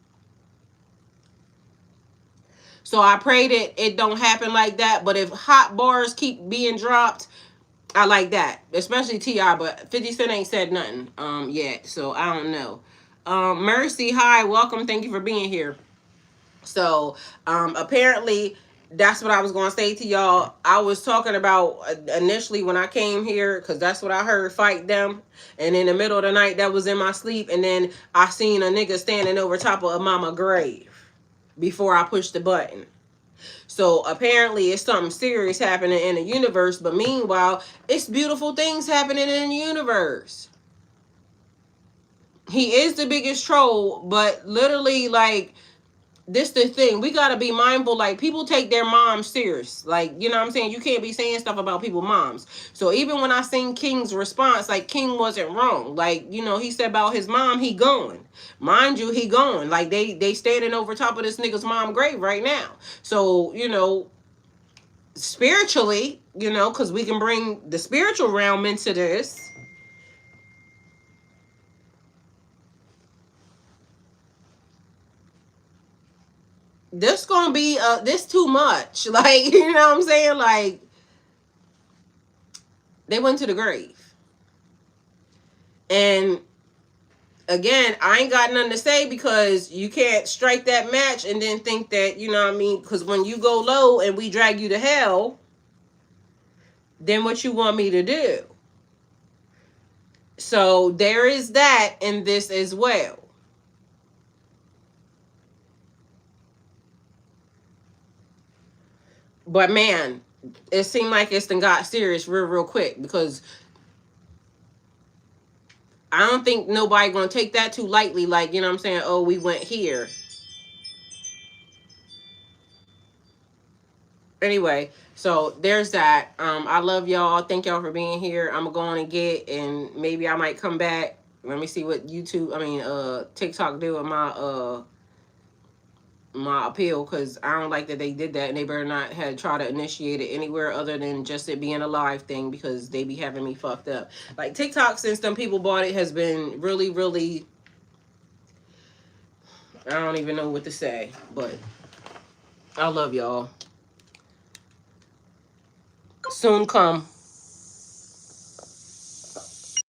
So I pray that it don't happen like that. But if hot bars keep being dropped, I like that. Especially T.I. But 50 Cent ain't said nothing yet. So I don't know. Mercy, hi, welcome. Thank you for being here. So apparently that's what I was going to say to y'all. I was talking about initially when I came here, because that's what I heard, fight them. And in the middle of the night, that was in my sleep. And then I seen a nigga standing over top of a mama grave before I pushed the button. So apparently it's something serious happening in the universe. But meanwhile, it's beautiful things happening in the universe. He is the biggest troll, but literally, like, this the thing. We got to be mindful. Like, people take their moms serious. Like, you know what I'm saying? You can't be saying stuff about people's moms. So even when I seen King's response, like, King wasn't wrong. Like, he said about his mom, he going. Mind you, he going. Like, they standing over top of this nigga's mom grave right now. So, spiritually, because we can bring the spiritual realm into this. This gonna be this too much. Like, you know what I'm saying? Like, They went to the grave. And again, I ain't got nothing to say, because you can't strike that match and then think that, you know what I mean? Because when you go low and we drag you to hell, then what you want me to do? So there is that in this as well. But man, it seemed like it's done got serious real quick, because I don't think nobody gonna take that too lightly. Like, you know what I'm saying? Oh, we went here. Anyway, so there's that. I love y'all. Thank y'all for being here. I'm gonna go on and get, and maybe I might come back. Let me see what TikTok do with my appeal, because I don't like that they did that, and they better not have try to initiate it anywhere other than just it being a live thing, because they be having me fucked up. Like, TikTok, since them people bought it, has been really, I don't even know what to say, but I love y'all. Soon come.